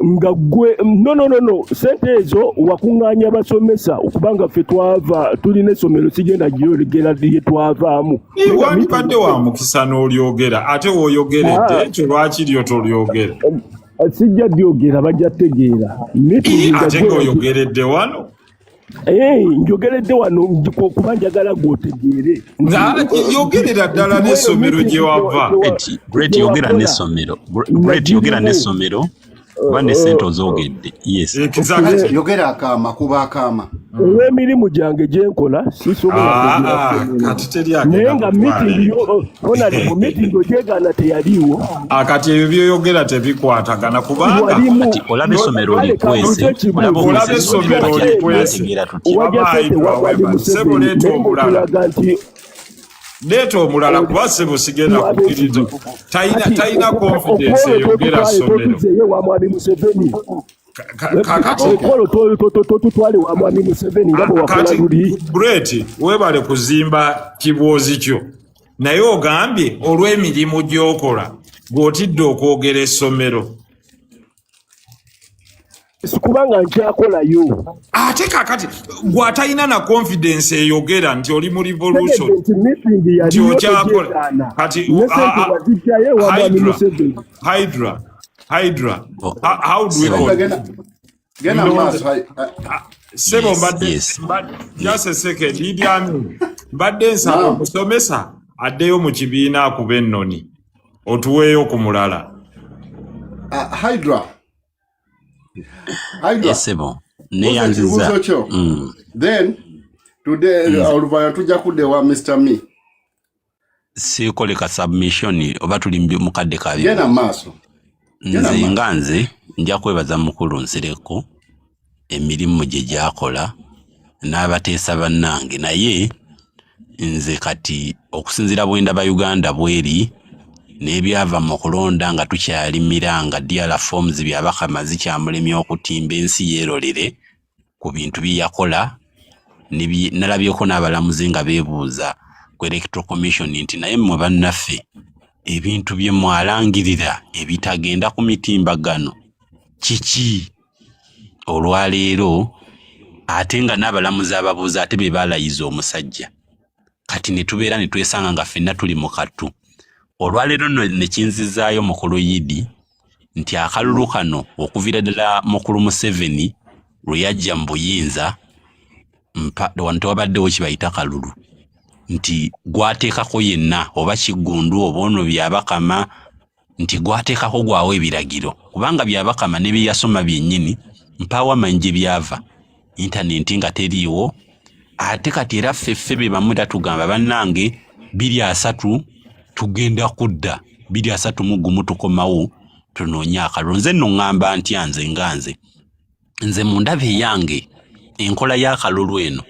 nga gwe no sente ezo wakuŋŋaanya abasomesa okubanga ffe twava tulina essomero sigenda gyolekera lye twavaamu wandibadde wa mukisa n'olyogera ate w'oyogeredde ekyo lwaki lyo tolyogera sijja lyogera bajja tegeera ate ng'oyogeredde wano njogeredde wano kuba njagala gw'otegeere yogerera ddala n'essomero gye wava yogera n'essomero Bane sente ozogedde yes yogera akaama kuba akaama olw'emirimu gyange gye nkola sisobola kati teri naye nga meeting honorable meeting ogyegaana teyaliiwo kati ebyo byoyogera tebikwatagana kubanga olaba essomero olikwese olaba essomero olikwese seboleeta omulala leeta omulala kuba sebo sigenda kukkiriza talina confidence eyogera ssomero kati Brett weebale kuzimba kibwozi kyo naye ogambye olw'emirimu gy'okola gw'otidde okwogera essomero sikubanga nkyakolayo ate kakati gwatalina na confidence eyogera nti oli mu revolution nti okyakola kati Hydra how do we sebo mbadde just a second Idi Amin mbadde nsaba omusomesa addeyo mu kibiina akuba ennoni otuweeyo ku mulala Hydra Yes, bon. Neyanziza. Then today oluvaya tujja kuddewa Mr. Me. Sikoleka submission oba tuli mukadde kabi. Gena maaso. Nze nganze nja kwebaza mukulu Nsereko emirimu gye gyakola n'abateesa bannange naye nze kati okusinzira bwenda ba Uganda bweri n'ebyava mu kulonda nga tukyalimira nga DRA forms byabakama zikyamulemya okutimba ensi yeerolere ku bintu byeyakola nalabyeko n'abalamuzi nga beebuuza ku Electoral Commission nti naye mmwe bannaffe ebintu bye mwalangirira ebitagenda ku mitimbagano kiki olwaleero ate nga n'abalamuzi ababuuza ate be baalayiza omusajja kati ne tubeera ne twesanga nga ffenna tuli mu kattu olwaleero nno ne kinzizaayo mukulu Yidi nti akalulu kano okuviira ddala mukulu Museveni lwe yajja mu buyinza wano tewabaddewo kibayita kalulu nti gwateekako yenna oba kiggundu oba ono byabakama nti gwateekako gwawo ebiragiro kubanga byabakama ne bye yasoma byennyini mpaawa manyi gye byava intaneti nga teriiwo ate kati era ffeffe be bamu tatugamba bannange 23 tugenda kudda 23 tukomawo tunoonye akalulu nze nno ŋŋamba ntya nze mu ndaba eyange enkola y'akalulu eno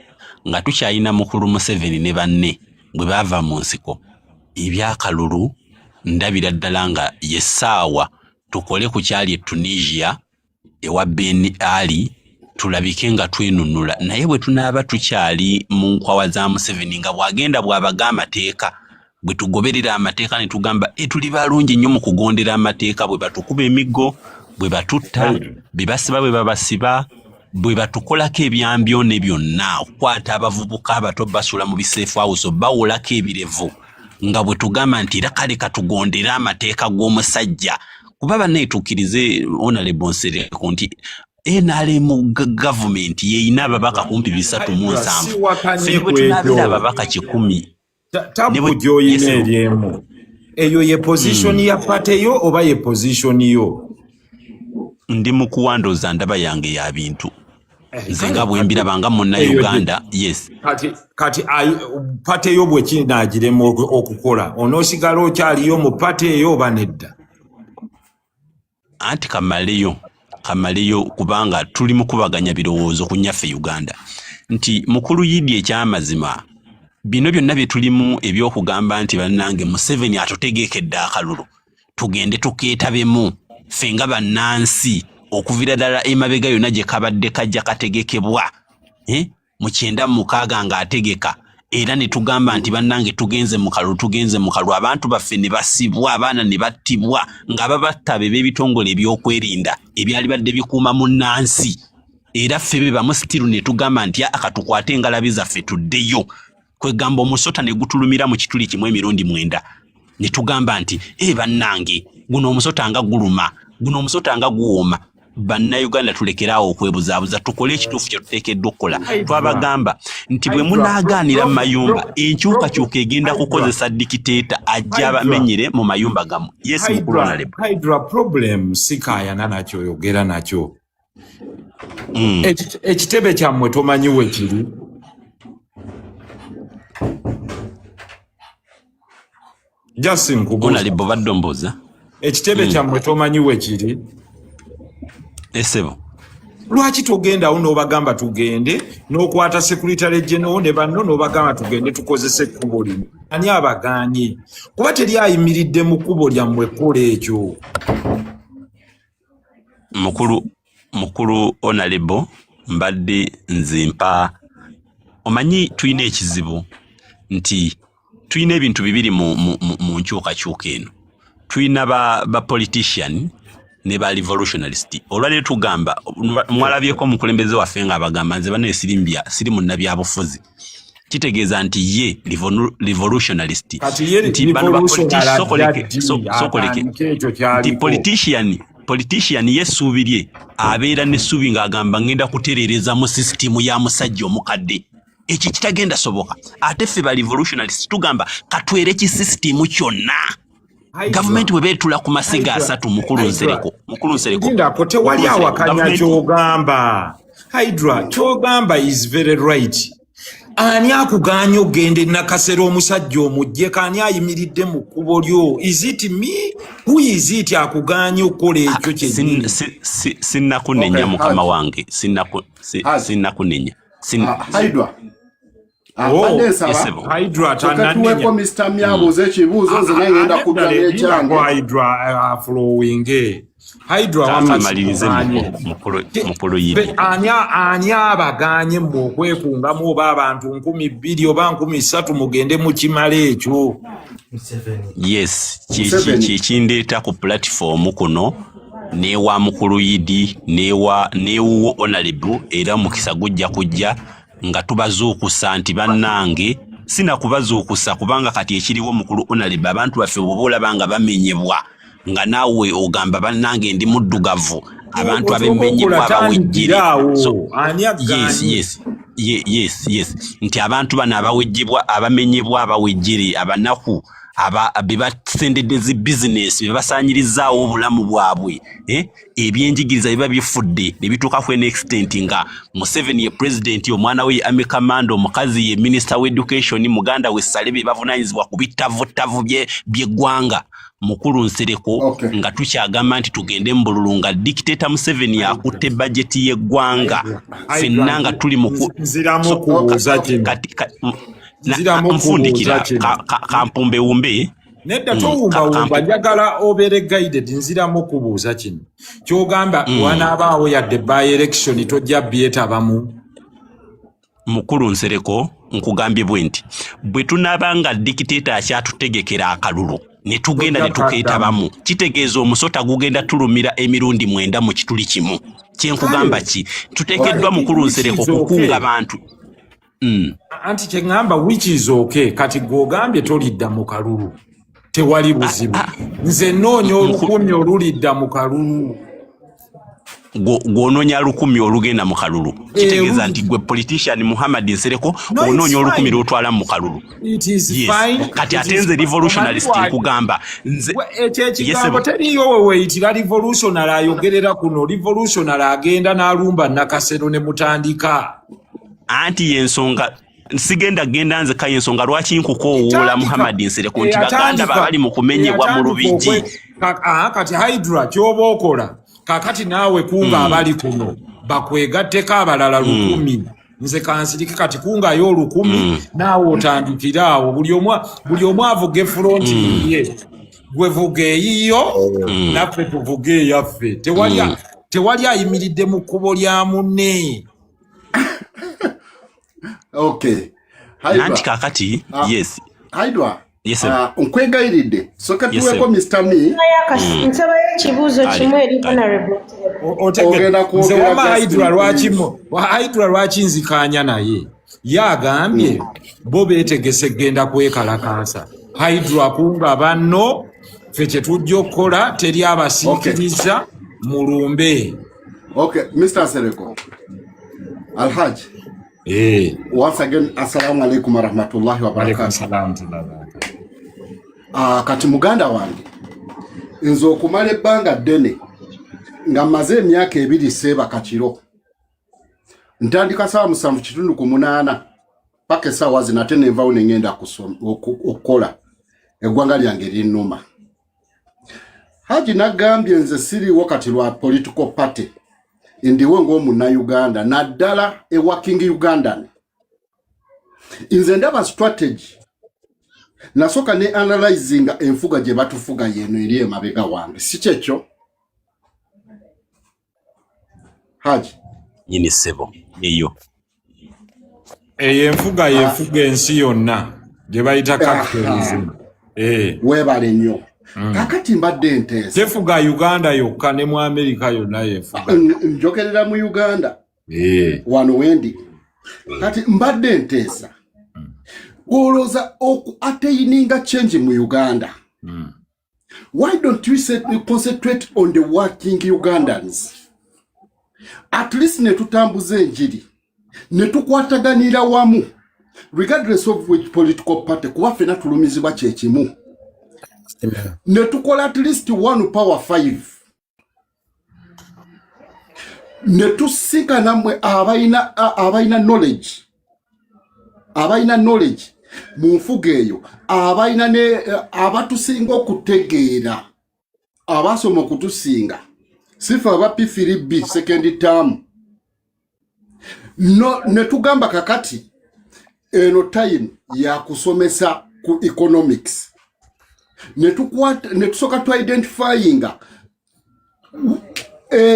nga tukyalina mukulu Museveni ne banne bwe baava mu nsiko ebyakalulu ndabira ddala nga yessaawa tukole ku kyali e Tunisia ewa Ben Ali tulabike nga twenunula naye bwe tunaaba tukyali mu nkwawa za Museveni nga bwagenda bw'abaga amateeka bwe tugoberera amateeka ne tugamba tuli balungi nnyo mu kugondera amateeka bwe batukuba emiggo bwe batutta bwe basiba bwe babasiba bwe batukolako ebyambyone byonna okukwata abavubuka abato basula mu biseefu house bawolako ebirevu nga bwe tugamba nti era kale katugondera amateeka g'omusajja kuba banneetuukirize Honorable Nsereko nti NRM gavumenti yeeyina ababaka kumpi 307 ffe bwe tunaabira ababaka 100 tabu gy'oyina eryemu eyo ye position ya pateyo oba ye position yo ndi mu kuwandoza ndaba yange ya bintu nze nga bwe mbirabanga munna Uganda yes kati pateyo bwe kinaagiremu okukola onoosigala okyaliyo mu pateyo oba nedda anti kamaleyo kubanga tuli mu kubaganya birowoozo ku nnyaffe Uganda nti mukulu yidde ekyamazima bino byonna bye tulimu ebyokugamba nti bannange Museveni atutegeekedde akalulu tugende tukeetabemu ffe nga bannansi okuvira ddala emabega yonna gye kabadde kajja kategekebwa mu 96 ng'ategeka era ne tugamba nti bannange tugenze mu kalulu abantu baffe ne basibwa abaana ne battibwa nga babattabe b'ebitongole ebyokwerinda ebyali badde bikuuma munnansi era ffe be bamusitiru ne tugamba nti akatukwate engalabi zaffe tuddeyo kwegamba omusota ne gutulumira mu kituli kimu emirundi 9 ne tugamba nti bannange guno omusota nga guluma guno omusota nga guwooma bannayuganda tulekeraawo okwebuzaabuza tukole ekituufu kye tuteekeddwa okukola twabagamba nti bwe munaagaanira mu mayumba enkyukakyuka egenda kukozesa dikiteeta ajja abamenyere mu mayumba gamu yes mukulu Honorable Hydra problem sikaayana nakyo oyogera nakyo ekitebe kyammwe tomanyi we kiri Justin kubuza Honorable baddomboza ekitebe kyammwe tomanyi we kiri esebo lwaki togendawo n'obagamba tugende n'okwata Secretary General ne banno n'obagamba tugende tukozese ekkubo lino ani abagaanye kuba teri ayimiridde mu kkubo lyammwe ekkola ekyo mukulu Honorable mbadde nzimpa omanyi tulina ekizibu nti tulina ebintu bibiri mu nkyukakyuka eno tulina ba politician ne ba revolutionalist olwaleero tugamba mwalabyeko omukulembeze waffe nga abagamba nze bano siri munnabyabufuzi kitegeeza nti ye revolutionalist nti bano sokoleke nti politician yesuubirye abeera n'essuubi ng'agamba ngenda kutereereza mu sisitimu ya musajja omukadde ekyo kitagenda soboka ate ffe ba revolutionalist tugamba katwere kisisitimu kyonna gavumenti bwe beetula ku masiga 3 mukulu Nsereko ndako tewali awakanya kyogamba Hydra kyogamba is very right ani akuganya ogende nakasera omusajja omujje kani ayimiridde mu kkubo lyo is it me who is it akuganya okukola ekyo kyennyini sinnakunenya mukama wange sinnakunenya Hydra Hydra tananenya Mr. Myabuze ekibuuzo nze ngenda kuganya ekyange Hydra flowing Hydra wamalirize mukulu yidi ani abaganye mu okwekungamu oba abantu 2,000 oba 3,000 mugende mu kimala ekyo yes kindeeta ku platform kuno newa mukulu yidi newo Honorable era mukisa gujja kujja nga tubazuukusa nti bannange sina kubazuukusa kubanga kati ekiriwo mukulu Honorable abantu baffe bw'olaba nga bamenyebwa nga naawe ogamba bannange ndi muddugavu abantu abemmenyebwa abawejjire yes nti abantu bano abawejjebwa abamenyebwa abawejjire abanaku bebasendedde zi bizinesi bebasaanyirizaawo obulamu bwabwe ebyenjigiriza biba bifudde ne bituuka ku extent nga Museveni ye president omwana we ye Army Commando omukazi ye minister we education muganda we Salebe bavunaanyizibwa ku bitavu by'eggwanga mukulu Nsereko nga tukyagamba nti tugende mu bululu nga dictator Museveni akutte budget y'eggwanga ffenna nga tuli nziramu kubuuza kino nfundikira kampumbe wumbe nedda towumbawumba njagala obeere guided nziramu kubuuza kino kyogamba wanaabaawo yadde by election tojja byetabamu mukulu Nsereko nkugambye bwe nti bwe tunaaba nga dikiteeta akyatutegekera akalulu ne tugenda ne tukeetabamu kitegeeza omusota gugenda tulumira emirundi 9 mu kituli kimu kyenkugamba ki tuteekeddwa mukulu Nsereko kukunga bantu anti kyengamba which is okay kati gogambye tolidda mu kalulu tewali buzibu nze noonya olukumi olulidda mu kalulu gwonoonya 1000 olugenda mu kalulu kitegeeza nti gwe politician Muhammad Nsereko onoonya 1000 lwotwala mu kalulu kati ate nze revolutionalist nkugamba nze ekigambo teriyo weweyitira revolutionary ayogerera kuno revolutionary agenda n'alumba Nakasero ne mutandika anti yensonga sigenda genda nze ka yensonga lwaki nkukoowoola Muhammad Nsereko nti baganda babali mu kumenyebwa mu lubigi kati Hydra kyoba okola kakati naawe kunga abali kuno bakwegatteko abalala 1000 nze kansirike kati kungayo 1000 naawe otandikira awo buli omu avuge fronti ye gwe vuga eyiyo naffe tuvuge eyaffe tewali ayimiridde mu kkubo lya munne. Okay. Nanti kakati yes. Haidwa. Yes. Nkwegayiridde. Soka tuweko Mr. Me. Nsaba ekibuuzo kimu eri honorable. Nze wama Hydra lwaki nzikaanya naye yagambye bo beetegese genda kwekalakaasa Hydra kunga banno ffe kye tujja okukola teri abasiikiriza mulumbe. Okay, Mr. Nsereko. Alhaj. Once again, assalamu alaikum warahmatullahi wabarakatuh. Kati muganda wange nze okumala ebbanga ddene nga maze emyaka 2 seeba kakiro ntandika saa 7:8 paka essaawa zino ate nenvawo ne ngenda okukola eggwanga lyange linnuma. Haji nagambye nze siriiwo kati lwa political party ndiwe ng'omunnauganda naddala e working Ugandan. Nze ndaba strategy nasoka ne analyzing enfuga gye batufuga yeno eri emabega wange si kyekyo Haji yini sebo eyo enfuga yefuga ensi yonna gye bayita capitalism webale nnyo kakati mbadde nteesa tefuga Uganda yokka ne mu America yonna yefuga njogerera mu Uganda wano wendi kati mbadde nteesa Oloza oku ateininga change mu Uganda. Why don't we concentrate on the working Ugandans? At least netutambuze enjiri. Netukwataganira wamu. Regardless of which political party kuba fena tulumizibwa kyekimu. Netukola at least 1 power 5. Netusika namwe abaina knowledge. Abaina knowledge munfuga eyo abaina ne abatusinga okutegeera abasoma okutusinga sifa aba P3B second term no netugamba kakati eno time ya kusomesa ku economics netusoka to identifying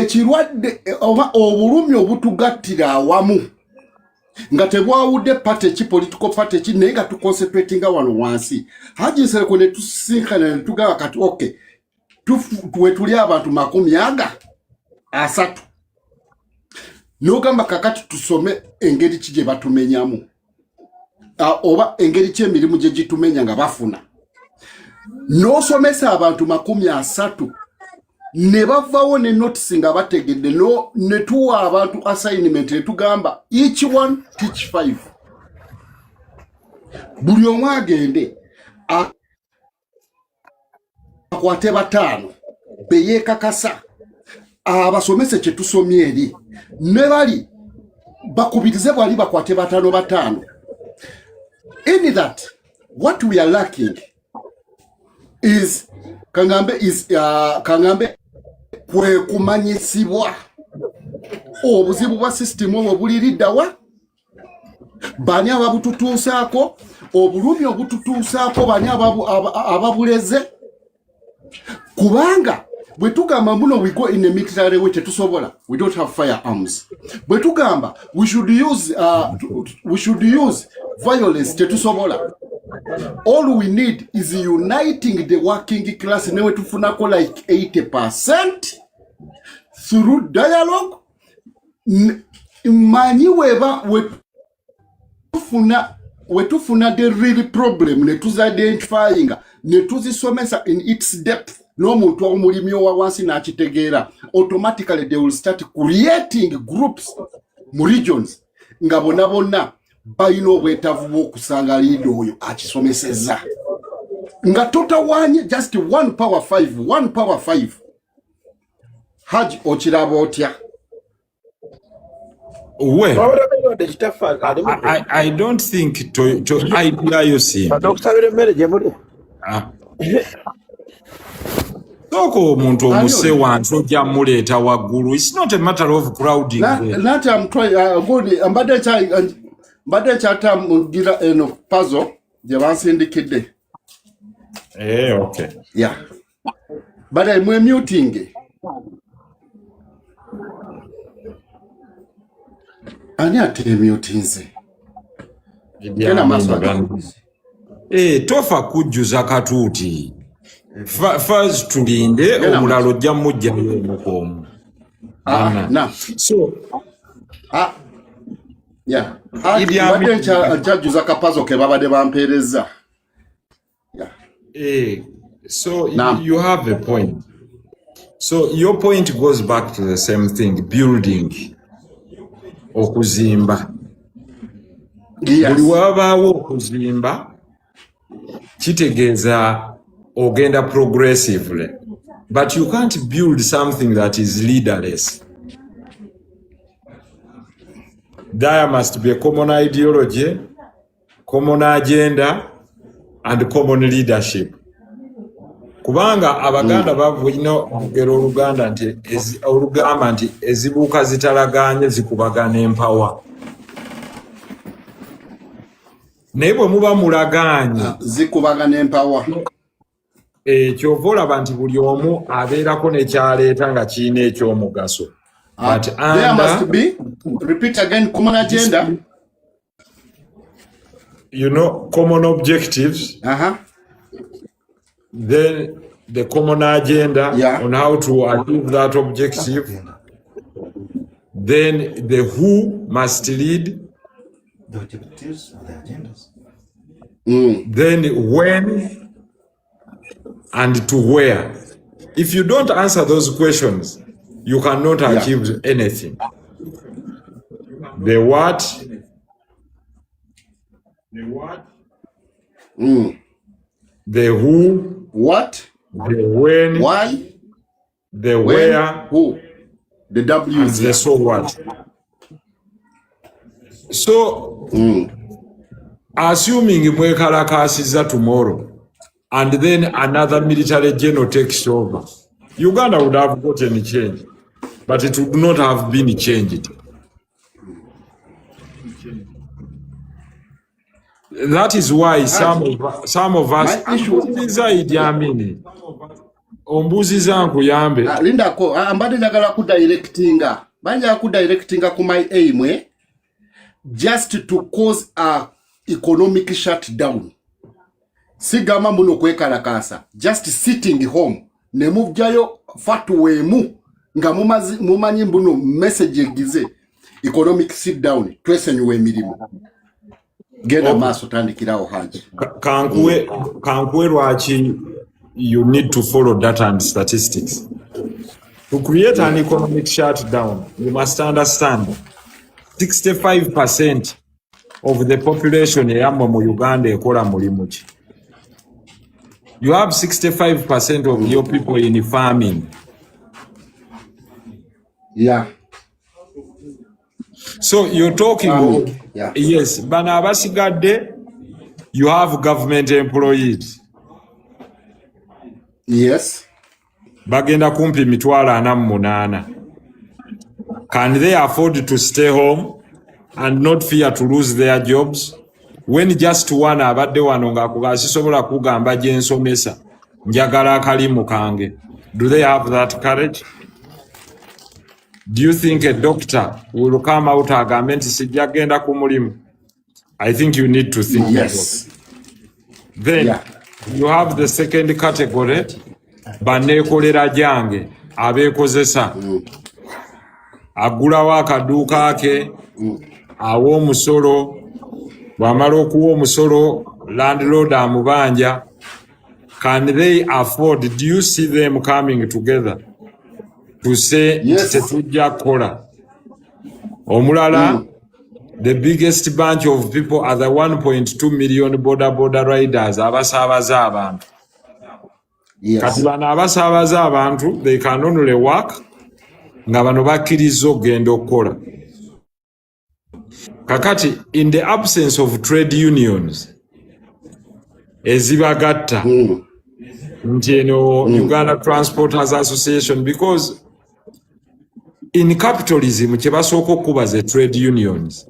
kirwadde obulumi obutugattira awamu nga tebwawudde party ki political party ki naye nga tuconcentratinga wano wansi. Haji Nsereko ne tusinkana ne tugaba kati okay tuli abantu 30 n'ogamba kakati tusome engeri ki gye batumenyamu oba engeri ki emirimu gye gitumenya nga bafuna n'osomesa abantu 30 ne bavawo ne notice nga bategedde ne tuwa abantu assignment etugamba each one teach 5 buli omu agende akwate 5 beyeekakasa abasomese kye tusomye eri ne bali bakubirize bwali bakwate 5 in that what we are lacking is kangambe kwe kumanyisibwa obuzibu bwa system obwo buliriddawa bani ababututuusaako obulumi obututuusaako bani ababuleze kubanga bwe tugamba muno we go in a military way tetusobola we don't have firearms bwe tugamba we should use violence tetusobola. All we need is uniting the working class newe tufunako like 80% through dialogue. Manyi weba wetufuna the real problem ne tuzidentifying ne tuzisomesa in its depth n'omuntu omulimi owa wansi n'akitegeera automatically they will start creating groups mu regions nga bonna balina obwetaavu bw'okusanga liido oyo akisomeseza nga totawanye just 1 power 5 Haji okiraba otya? Well, I don't think to idea you see. Toko muntu omuse wantu ojja muleta waggulu. It's not a matter of crowding. Not I'm trying good mbadde chata mugira eno puzzle je bansindikidde. Okay. Yeah. But I'm muting. Ani ate mutinze. Kena maswali. Tofa kujjuza katuuti. First tulinde omulalo ojja mujja mukomu. Na. So yeah. Mbadde nkyajjuza kapazo ke babadde bampeereza. Yeah. So you have a point. So your point goes back to the same thing, building okuzimba. Buli wabaawo okuzimba kitegeeza ogenda progressively, but you can't build something that is leaderless. There must be a common ideology, common agenda, and common leadership. Kubanga abaganda bavulina olugero oluganda nti olugamba nti ezibuuka zitalaganye zikubagana empawa. Naye bwe muba mulaganye zikubagana empawa. Kyova olaba nti buli omu abeerako nekyaleeta nga kirina ekyomugaso. But there must be, repeat again, common agenda. You know, common objectives. Then the common agenda on how to achieve that objective. Then the who must lead. The objectives and the agendas. Then when and to where. If you don't answer those questions, you cannot achieve anything. The what? The who, what, the when, why, the where, who, the W, and the so what. So, assuming Mwekalakasiza tomorrow, and then another military general takes over, Uganda would have gotten change, but it would not have been changed. That is why some of us ombuziza nkuyambe lindako ambadde njagala kudirectinga banja kudirectinga ku my aim just to cause a economic shutdown. Sigama muno kwekalakasa just sitting home ne muvjayo fatuwemu nga mumanyi mbuno message egize economic sit down twesenyuwe emirimu. Genda maso tandikirawo Haji. Kankwe lwaki you need to follow data and statistics. To create an economic shutdown, you must understand 65% of the population eyamba mu Uganda ekola mulimu ki. You have 65% of your people in farming. Yeah. So you're talking yes, bana abasigadde you have government employees. Yes. Bagenda kumpi 48. Can they afford to stay home and not fear to lose their jobs? When just one abadde wano nga sisobola kugamba gye nsomesa njagala akalimu kange. Do they have that courage? Do you think a doctor will come out agambe nti sijja genda ku mulimu? I think you need to think. Yes. Then you have the second category, baneekolera jange abeekozesa. Agulawo akaduuka ke, awa omusolo, bw'amala okuwa omusolo landlord amubanja, can they afford? Do you see them coming together to say tetujja kukola? Omulala, the biggest bunch of people are the 1.2 million border riders abasaabaza abantu. Kati bano abasaabaza abantu, they can only work nga bano bakkiriza okugenda okukola. Kakati, in the absence of trade unions ezibagatta nti eno Uganda Transporters Association, because in capitalism kyebasooka okubaza trade unions.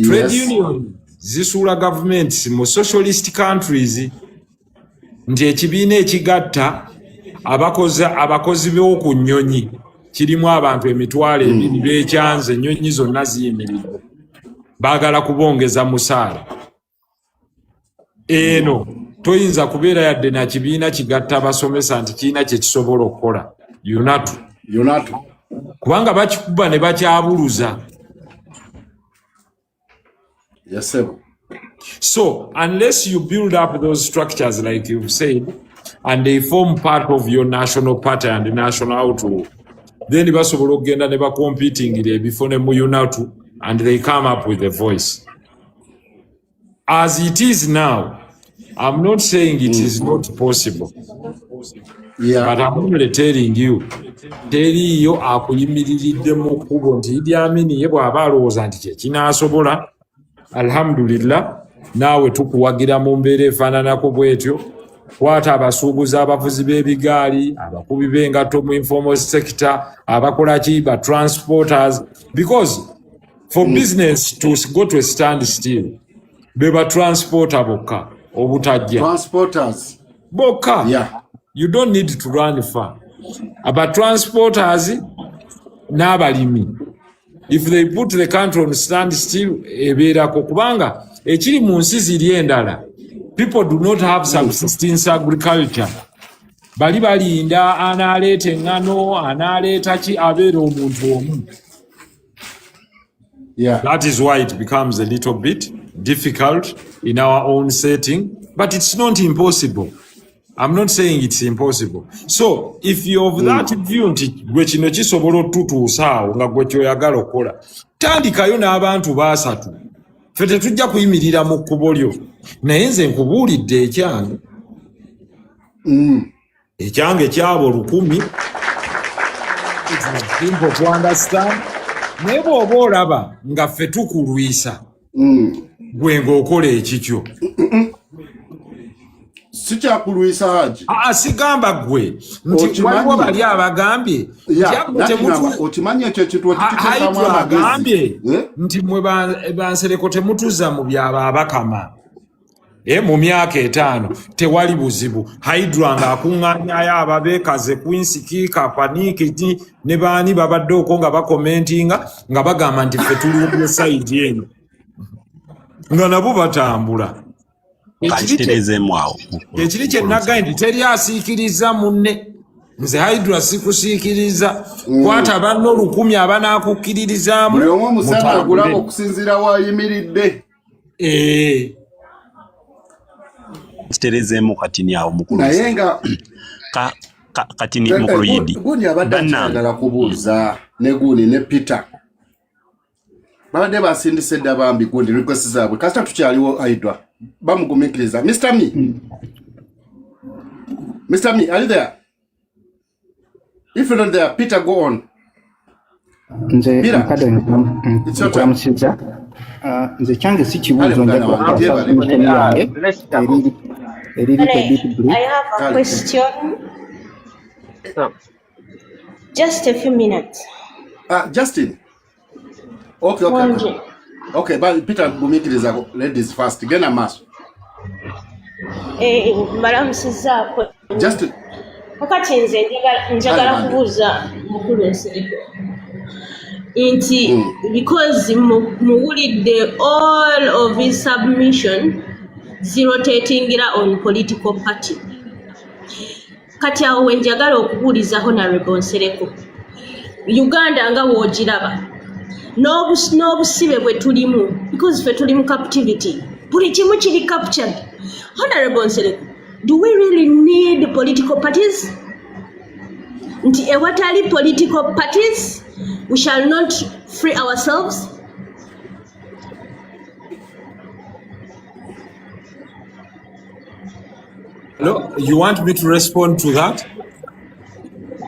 Trade unions zisuula governments mu socialist countries nti ekibiina ekigatta abakozi b'oku nnyonyi kirimu abantu emitwalo ebiri b'ekyanze, ennyonyi zonna ziyimiridde, baagala kubongeza musaala. Eno toyinza kubeera yadde na kibiina kigatta abasomesa nti kiina kye kisobola okukola. Yonatu kubanga bakikuba ne bakyabuluza. Yes, sir. So unless you build up those structures like you've said, and they form part of your national party and national outlook, then basobola okugenda ne bacompetingire before ne mu Yonatu, and they come up with a voice. As it is now, I'm not saying it is not possible. But I'm only telling you, teriyo akuyimiriridde mu kkubo nti Idi Amin ye bw'aba alowooza nti kye kinaasobola, alhamdulillah, naawe tukuwagira mu mbeera efaananako bw'etyo. Kwata abasuubuzi, abavuzi b'ebigaali, abakubi b'engatto mu informal sector, abakola ki ba transporters, because for business to go to a standstill, be ba transporter bokka obutajja. Transporters bokka. You don't need to run far. Aba transporters n'abalimi, if they put the country on standstill, ebeerako kubanga ekiri mu nsi ziri endala, people do not have subsistence agriculture. Bali balinda anaaleeta eŋŋano, anaaleeta ki, abeera omuntu omu. That is why it becomes a little bit difficult in our own setting, but it's not impossible. I'm not saying it's impossible. So if you're of that view nti gwe kino kisobola otutuusa awo nga gwe kyoyagala okukola, tandikayo n'abantu baasatu. Ffe tetujja kuyimirira mu kkubo lyo, naye nze nkubuulidde ekyange. Ekyange kyaba 1000. It's simple to understand. Naye bw'oba olaba nga ffe tukulwisa, gwe ng'okola ekikyo. Sikyakulwisa Haji. Sigamba gwe nti waliwo bali abagambye okimanyi ekyo ekintu ekituteekamu amagezi nti mwe Bansereko temutuza mu byaba abakama. Mu myaka 5 tewali buzibu. Hydra ng'akuŋŋaanyayo ababeekaze Kwinsiki Paniki ne baani babadde okwo nga bakomentinga nga bagamba nti ffe tulumbye sayidi eno nga nabo batambula. Ekiri kye nagaye nti teri asiikiriza munne. Nze Hydra sikusiikiriza. Kwata banno 1000 abanaakukkiririzaamu. Buli omu omusana agulaba okusinziira w'ayimiridde. Kiterezeemu katini awo mukulu. Naye nga katini mukulu Yidi. Gundi abadde akyagala kubuuza ne Guni ne Peter. Babadde basindise dda bambi Gundi request zaabwe. Kasita tukyaliwo Hydra. Bamugumikiriza. Mr. Me, are you there? If you're not there, Peter, go on. Nze nkamusiza nze kyange si kibuuzo I have a question. Just a few minutes. Justin. Okay, but Peter gumikiriza ladies first. Gena maso. Mbalamusizaako. Justin. Kakati nze njagala kubuuza mukulu Nsereko. Inti because muwulidde all of his submission rotating on political party. Kati awo wenjagala okubuuliza Honorable Nsereko. Uganda nga woogiraba. n'obusibe bwe tulimu because ffe tuli mu captivity buli kimu kiri captured. Honorable Nsereko, do we really need political parties? Nti ewatali political parties we shall not free ourselves. Hello, you want me to respond to that?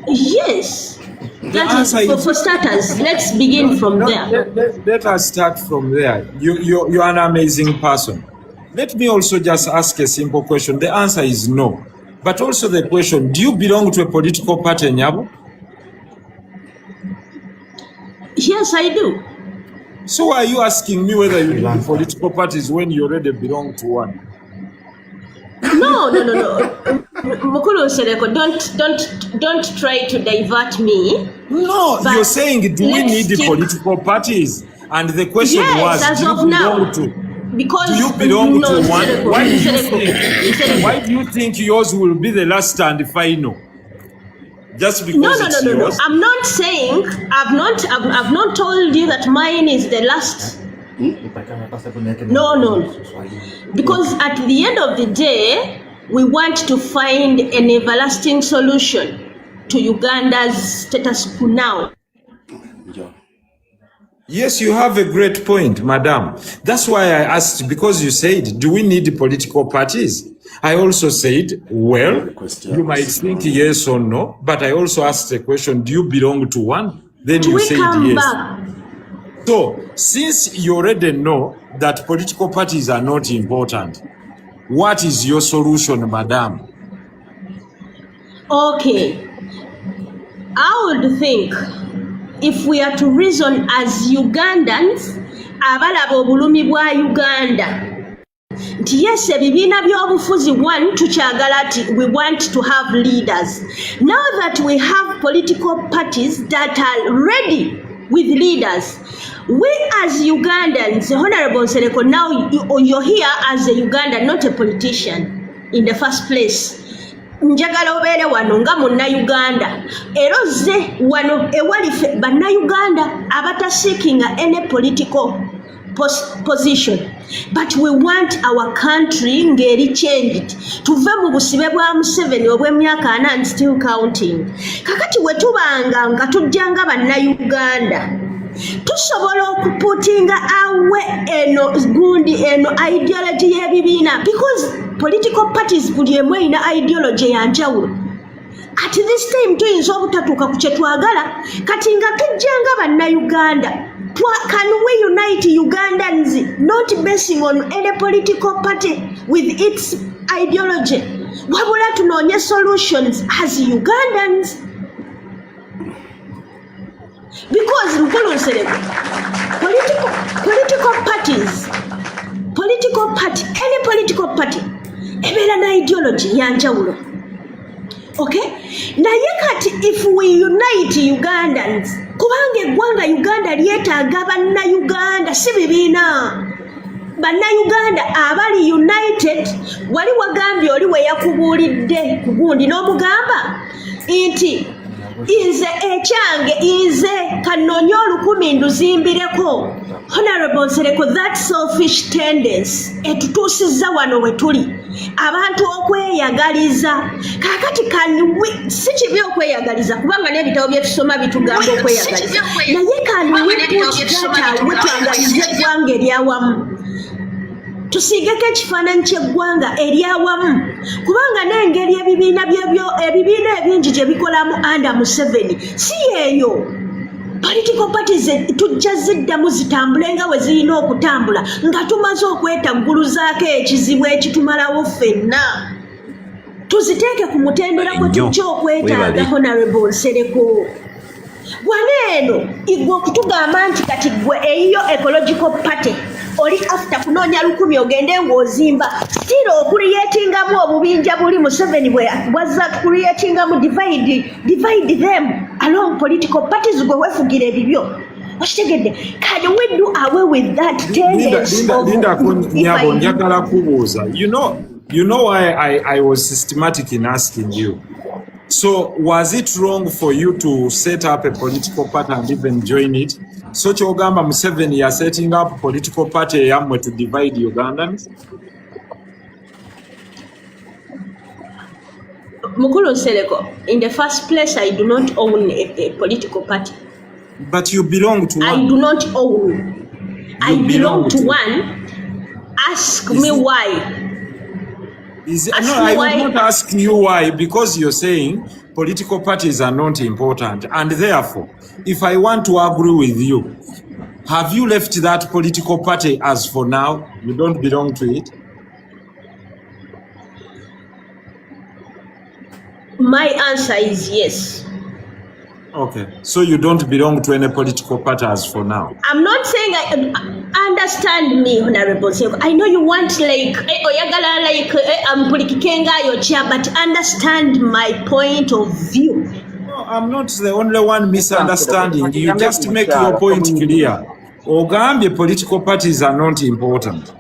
Yes. That is for starters. Let's begin from there. Let us start from there. You're an amazing person. Let me also just ask a simple question. The answer is no. But also the question, do you belong to a political party, Nyabo? Yes, I do. So why are you asking me whether you belong to political parties when you already belong to one? No. Mukulu Nsereko, don't try to divert me. No, you're saying, do we need the political parties? And the question was, do you belong to? Because do you belong to one? Nsereko, why do you think yours will be the last and final? Just because it's yours? I'm not saying. I've not told you that mine is the last. No. Because at the end of the day, we want to find an everlasting solution to Uganda's status quo now. Yes, you have a great point, madam. That's why I asked, because you said, do we need political parties? I also said, well, you might think yes or no, but I also asked the question, do you belong to one? Then you said yes. Back? So, since you already know that political parties are not important, what is your solution, madam? Okay. I would think if we are to reason as Ugandans, abalaba obulumi bwa Uganda, nti yes, ebibiina by'obufuzi one tukyagala ati we want to have leaders. Now that we have political parties that are ready with leaders, we as Ugandans, Honorable Nsereko, now you're here as a Ugandan, not a politician in the first place. Njagala obeere wano nga munnayuganda era ozze wano ewalife bannayuganda abataseekinga any political position, but we want our country ng'eri changed. Tuve mu busibe bwa Museveni obw'emyaka 4 and still counting. Kakati we tubanga nga tujjanga bannayuganda tusobola okuputinga awe eno gundi eno ideology y'ebibiina, because political parties buli emu erina ideology yanjawulo. At this time tuyinza obutatuuka ku kye twagala, kati nga tujjanga bannayuganda. Can we unite Ugandans not basing on any political party with its ideology? Wabula tunoonye solutions as Ugandans. Because Mukulu Nsereko, political parties, any political party, ebeera na ideology yanjawulo. Okay? Naye kati if we unite Ugandans, kubanga eggwanga Uganda lyetaaga bannayuganda si bibiina. Bannayuganda abali united, wali wagambye oli we yakubuulidde ku gundi n'omugamba nti inze ekyange inze kanoonye 10 nduzimbireko. Honorable Nsereko, that selfish tendency etutuusizza wano we tuli, abantu okweyagaliza. Kakati si kibi okweyagaliza kubanga n'ebitabo bye tusoma bitugamba okweyagaliza, naye twagalize eggwanga eryawamu, tusiigeko ekifaananyi ky'eggwanga eryawamu, kubanga n'engeri ebibiina ebingi gye bikolamu under Museveni si yeeyo. Political parties tujja ziddamu zitambule nga we zirina okutambula nga tumaze okwetagguluzaako ekizibu ekitumalawo ffenna. Tuziteeke ku mutendera kwe tujja okwetaaga. Honorable Nsereko, waneeno igwe okutugamba nti kati gwe eyiyo ecological party oli after kunoonya 10 ogende ng'ozimba still okuriyetingamu obubinja buli Museveni bwazza kuryetingamu divide them along political parties gwe weefugira ebibyo. Okitegedde? Can we do away with that tendency of Nyabo, njagala kubuuza. You know why I was systematic in asking you. So was it wrong for you to set up a political party and even join it So kyogamba Museveni ya setting up political party yamwe to divide Ugandans? Mukulu Nsereko, in the first place, I do not own a political party. But you belong to one. I do not own. I belong to one. Ask me why. I will not ask you why, because you're saying political parties are not important. And therefore, if I want to agree with you, have you left that political party as for now? You don't belong to it? My answer is yes. Okay, so you don't belong to any political party as for now. I'm not saying understand me, Honorable Seko. I know you want I'm your chair, but understand my point of view. No, I'm not the only one misunderstanding. You just make your point clear. Ogambye political parties are not important.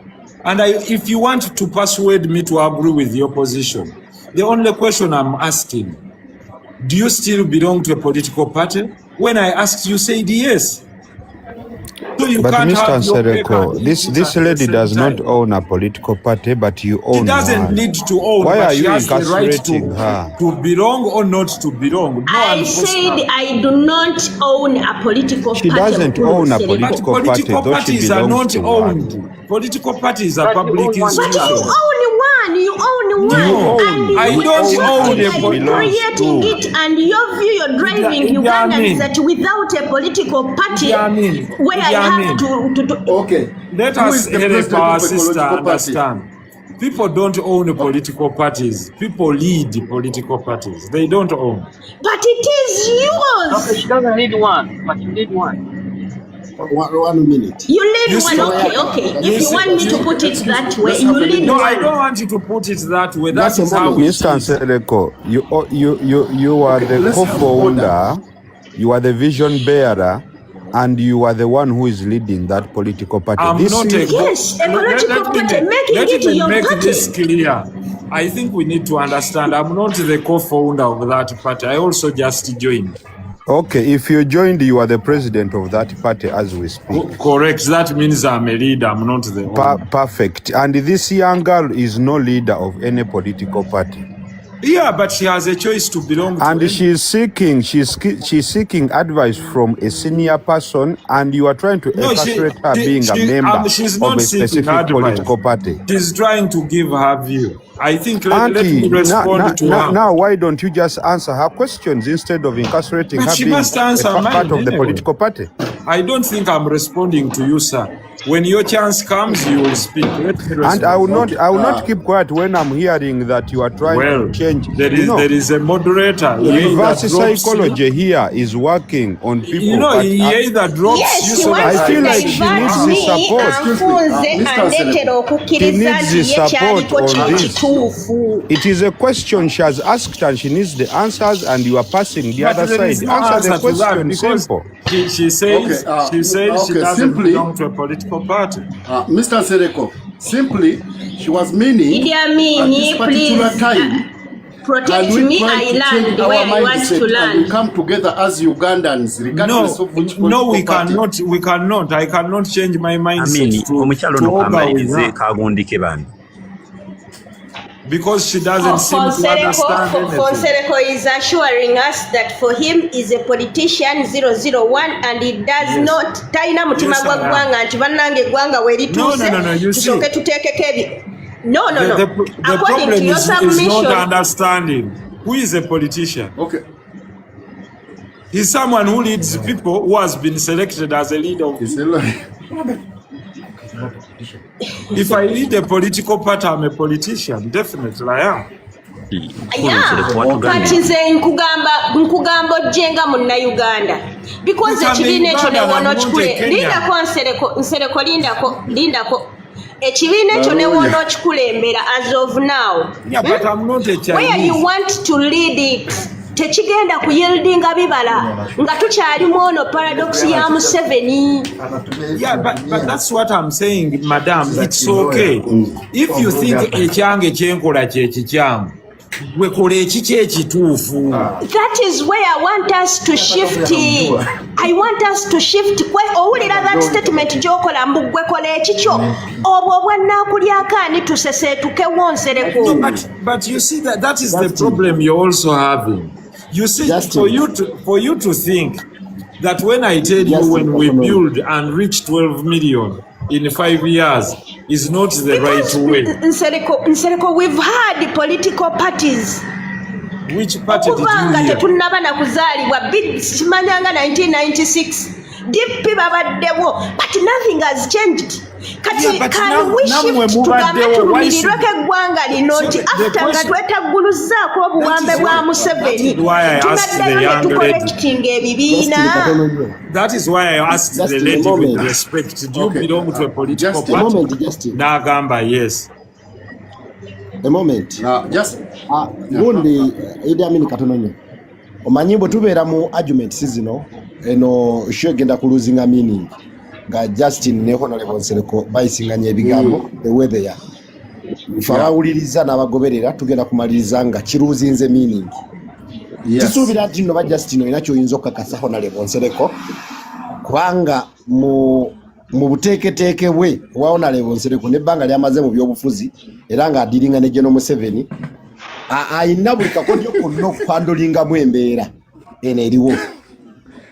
And if you want to persuade me to agree with your position, the only question I'm asking, do you still belong to a political party? When I asked, you said yes. So you but can't Mr. have your Nsereko, this lady does not own a political party, but you own. She doesn't one. Need to own. Why but are she you has the right incarcerating her? To belong or not to belong? No, I said I do not own a political party. She doesn't own a political party, political though she parties are belongs not to owned. one. Political parties are public institutions. But you own one. You own one. No, I don't own a creating it, and your view, you're driving Ugandans that without a political party, where I have to okay. Let us help our sister understand. People don't own political parties. People lead political parties. They don't own. But it is yours. Okay, she doesn't need one, but you need one. 1 minute. You need one, okay. If you want me to put it that way, you need no, one. I don't want you to put it that way. That is how Mr. Nsereko, you are the co-founder, you are the vision bearer, and you are the one who is leading that political party. Yes, a political party. Let me make this clear. I think we need to understand. I'm not the co-founder of that party. I also just joined. Okay, if you joined, you are the president of that party as we speak. Correct. That means I'm a leader. I'm not the owner. Perfect. And this young girl is no leader of any political party. Yeah, but she has a choice to belong to. And she's seeking advice from a senior person, and you are trying to incarcerate her being a member of a specific political party. She's trying to give her view. I think let me respond to her. Now, why don't you just answer her questions instead of incarcerating her she being must answer a part of the anyway. political party? I don't think I'm responding to you, sir. When your chance comes, you will speak. And I will not keep quiet when I'm hearing that you are trying to change. There is a moderator. Reverse psychology here is working on people. You know, he either drops you. I feel like she needs the support. She needs the support on this. It is a question she has asked and she needs the answers, and you are passing the other side. Answer the question, simple. She says she doesn't belong to a political party. Mr. Nsereko, simply, she was meaning at this particular time, protect me, I land the way I want to land. And we come together as Ugandans, regardless of which no, we party. cannot. We cannot. I cannot change my mindset because she doesn't seem to understand anything. Nsereko is assuring us that for him is a politician 001 and he does not taina mutima gwa gwanga nti bannange gwanga werituuse tusooke tuteekeko ebi. No. The problem is not understanding. Who is a politician? Okay. He's someone who leads people who has been selected as a leader of If I lead a political party, I'm a politician. Definitely I am. Kati nze nkugamba ojjenga munna Uganda because ekibiina ekyo ne wono kikule lindako Nsereko lindako ekibiina ekyo ne wono kikulembera as of now. Yeah, but I'm not a Chinese. Where you want to lead it tekigenda kuyildinga bibala nga tukyalimu ono paradox ya Museveni. Yeah, but that's what I'm saying, madam. It's okay. If you think ekyange kyenkola kyekikyamu wekola ekiki ekituufu. That is where I want us to shift. I want us to shift owulira that statement gyokola mbugwe kola ekikyo obwo bwannakulyako ani tuseseetukewo Nsereko. No, but you see that is the problem you're also having. You see, for you to think that when I tell you when we build and reach 12 million in 5 years is not the right way. Nsereko, we've had political parties. Which party did you hear? Tetunnaba na kuzaalibwa kimanyanga 1996 DP babaddewo, but nothing has changed. Kati can we shift tugambe tumirirweko eggwanga lino nti after nga twetagguluzzaako obuwambe bwa Museveni tunaddayo ne tucollecting ebibiina. That is why I asked the lady with respect, do you belong to a political party? N'agamba yes. A moment. Gundi Idi Amin katono nyo. Omanyi bwe tubeera mu argument zino eno shegenda kuluzinga meaning nga Justin ne Honorable Nsereko bayisinganya ebigambo the way they are. Fabawuliriza n'abagoberera tugenda kumaliriza nga kiruzinze meaning. Tusuubira nti nno ba Justin olina kyoyinza okukakasa Honorable Nsereko kubanga mu buteeketeeke bwe wa Honorable Nsereko n'ebbanga lyamaze mu byobufuzi era nga adiringa ne General Museveni ayina buli kakodyo konna okwandolingamu embeera eno eriwo.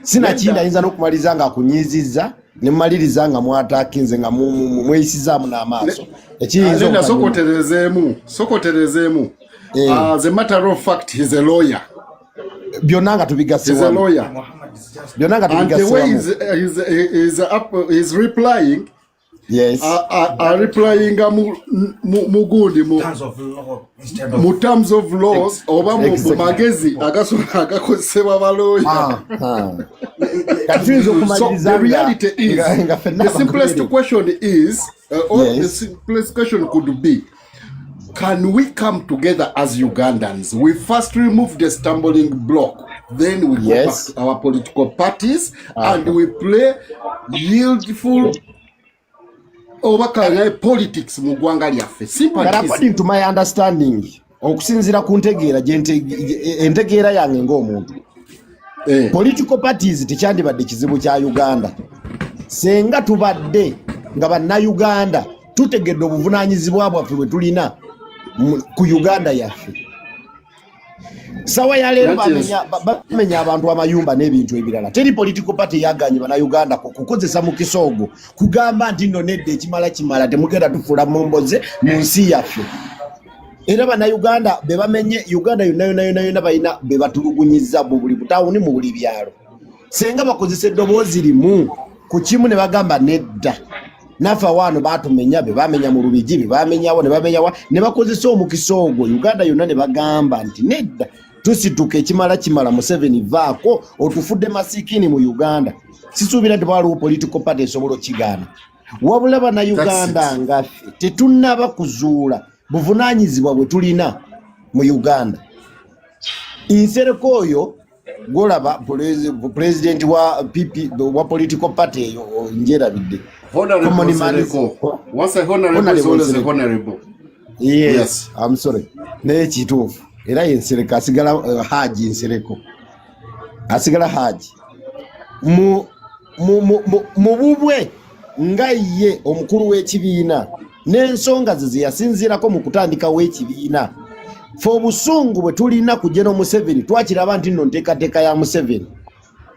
Sinakinda ayinza n'okumaliza nga akunyizizza ne mmaliriza nga mwataakinze nga mweyisizaamu n'amaaso. Ekiyinza sokoterezeemu. As a matter of fact, he's a lawyer. Byonna nga tubigasewamu. He's a lawyer. Byonna nga tubigasewamu. And the way he's replying, yes. Replying mugundi mu terms of laws oba mu magezi agakozesebwa baloya. So the reality is the simplest question is the simplest question could be, can we come together as Ugandans? We first remove the stumbling block, then we go back to our political parties and we play yieldful politics mu ggwanga lyaffe. But according to my understanding, okusinzira ku ntegeera entegeera yange ng'omuntu, political parties tekyandibadde kizibu kya Uganda. Senga tubadde nga bannayuganda tutegedde obuvunaanyizibwa bwaffe bwe tulina ku Uganda yaffe. Sawa ya leero bamenya abantu amayumba n'ebintu ebirala. Teri political party yaganye bannayuganda kukozesa mu kisoogo kugamba nti nno nedde ekimala temugenda tufuula mu mboze mu nsi yaffe. Era bannayuganda be bamenye Uganda yonna balina be batulugunyizza mu buli butawuni mu buli byalo. Senga bakozesa eddoboozi limu ku kimu ne bagamba nedda. Nafa wano batumenya be bamenya mu Lubigi be bamenyawo ne bamenyawa ne bakozesa omukisa ogwo Uganda yonna ne bagamba nti nedda tusituke kimala Museveni vaako otufudde masikini mu Uganda. Sisuubira nti waliwo political party esobola okigaana. Wabula bannayuganda ngaffe tetunnaba kuzuula buvunaanyizibwa bwe tulina mu Uganda. Nsereko oyo golaba president wa PP wa political party eyo njerabidde. Honorable Nsereko. Once a honorable is always a honorable. Yes, I'm sorry. Naye kituufu. Era Nsereko asigala Haji Nsereko. Asigala Haji. Mu bubwe nga ye omukulu w'ekibiina n'ensonga ze yasinziirako mu kutandika w'ekibiina. Fe obusungu bwe tulina ku General Museveni twakiraba nti nno nteekateeka ya Museveni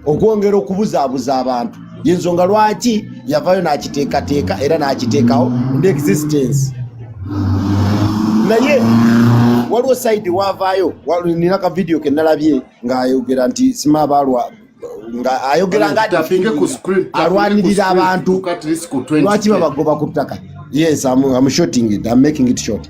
okwongera okubuzaabuza abantu y'ensonga lwaki yavayo n'akiteekateeka era n'akiteekawo the existence. Naye waliwo side wavaayo nina ka video ke nalabye ng'ayogera nti simaabalwa nga ayogera nga alwanirira abantu lwaki babagoba ku ttaka. Yes, I'm shorting it. I'm making it short.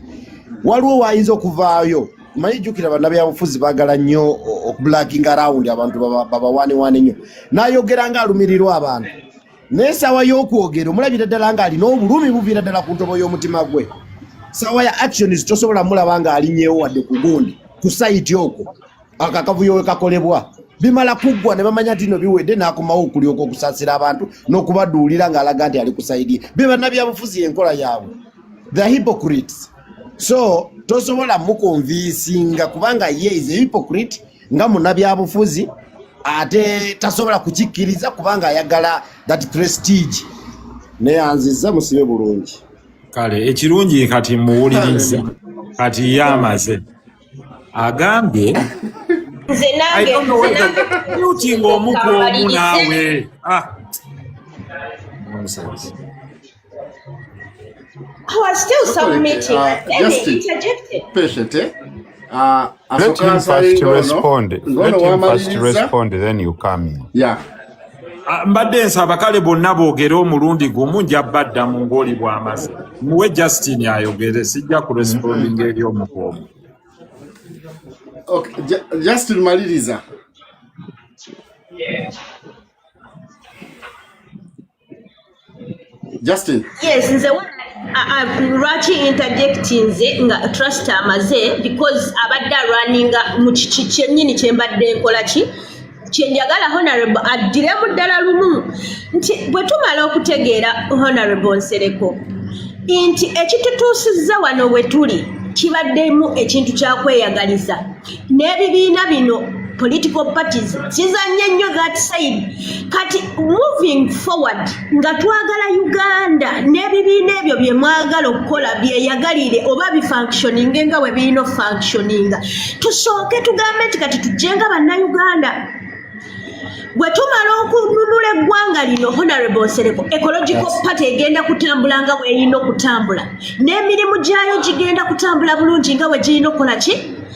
Waliwo waayinza okuvaayo mayijjukira bannabyabufuzi baagala nnyo okublaking around abantu babawanewane nnyo n'ayogera ng'alumirirwa abantu naye sawa y'okwogera omulabira ddala ng'alina obulumi buviira ddala ku ntobo y'omutima gwe. Sawa ya actions tosobola mulaba ng'alinyeewo wadde ku gundi ku sayiti okwo akakavuyo we kakolebwa bimala kuggwa ne bamanya nti no biwedde n'akomawo okulyoka okusaasira abantu n'okubaduulira ng'alaga nti ali ku sayidi be bannabyabufuzi enkola yaabwe. The hypocrites. So tosobola mukonvinsinga kubanga ye is a hypocrite nga munabyabufuzi ate tasobola kukikkiriza kubanga ayagala that prestige neyanziza musibe bulungi kale ekirungi kati muwuliriza kati yamaze agambye yutinga omuko omu naawe I was still submitting. Just interjected. Patient, Let him first respond. Let him first respond, then you come in. Yeah. Mbadde nsaba kale bonna boogere omulundi gumu nja baddamu ng'oli bw'amaze muwe Justin ayogere sijja ku responding eri omukomu. Okay, Justin maliriza. Justin. Yes, lwaki interjecting nze nga trust amaze because abadde running mu kiki kyennyini kye mbadde nkola ki kyenjagala honorable addiremu ddala lumu nti bwe tumala okutegeera honorable Nsereko nti ekitutuusizza wano we tuli kibaddemu ekintu kyakweyagaliza n'ebibiina bino political parties kizanye nnyo that side kati moving forward nga twagala Uganda n'ebibiina ebyo bye mwagala okukola byeyagalire oba bifunctioning nga we birina functioning tusooke tugambe nti kati tujjenga bannayuganda bwe tumala okununula eggwanga lino honorable Nsereko ecological party egenda kutambula nga bweyina okutambula n'emirimu gyayo gigenda kutambula bulungi nga we girina okukola ki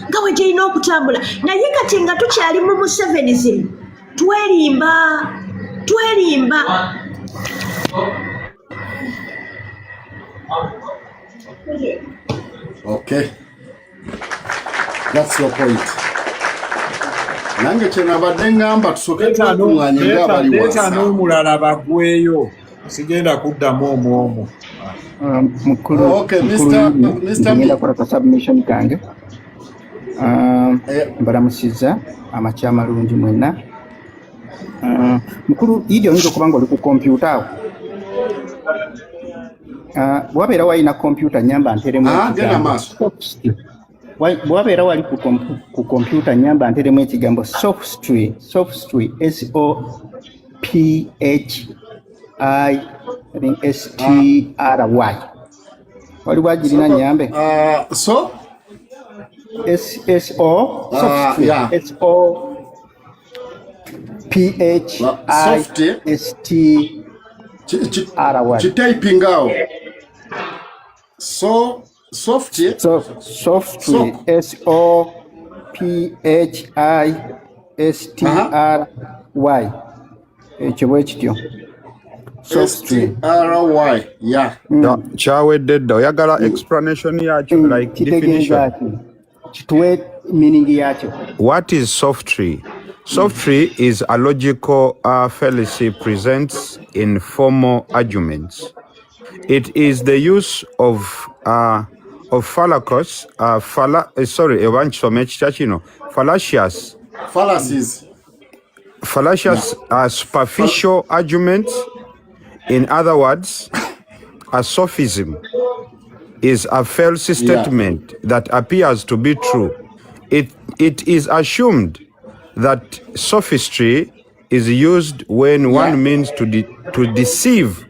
nga we girina okutambula naye kati nga tukyali mu Musevenism twerimba Okay, that's your point. Nange kyenabadde ngamba tusooke tukuŋŋaanye ng'abali wasa n'omulala bagweyo sigenda kuddamu omwomo. Mukulu ngenda kola ka submission kange mbalamusizza amakya amalungi mwenna. Mukulu idi oyinza okuba nga oli ku kompyuta awo bwabeera walina kompyuta nyamba nteremu bwabeera wali ku kompyuta nyamba nteremu ekigambo softry SOPHISTRY wali bwagirina nyambe so typing out so softry SOPHISTRY ekyo bwe kityo STRY yeah kyawedde dda oyagala explanation yakyo like definition kitwe meaning yakyo. What is softry? Softry is a logical fallacy presents in formal arguments. It is the use of fallacious superficial arguments. In other words, a sophism is a false statement that appears to be true. It is assumed that sophistry is used when one means to deceive,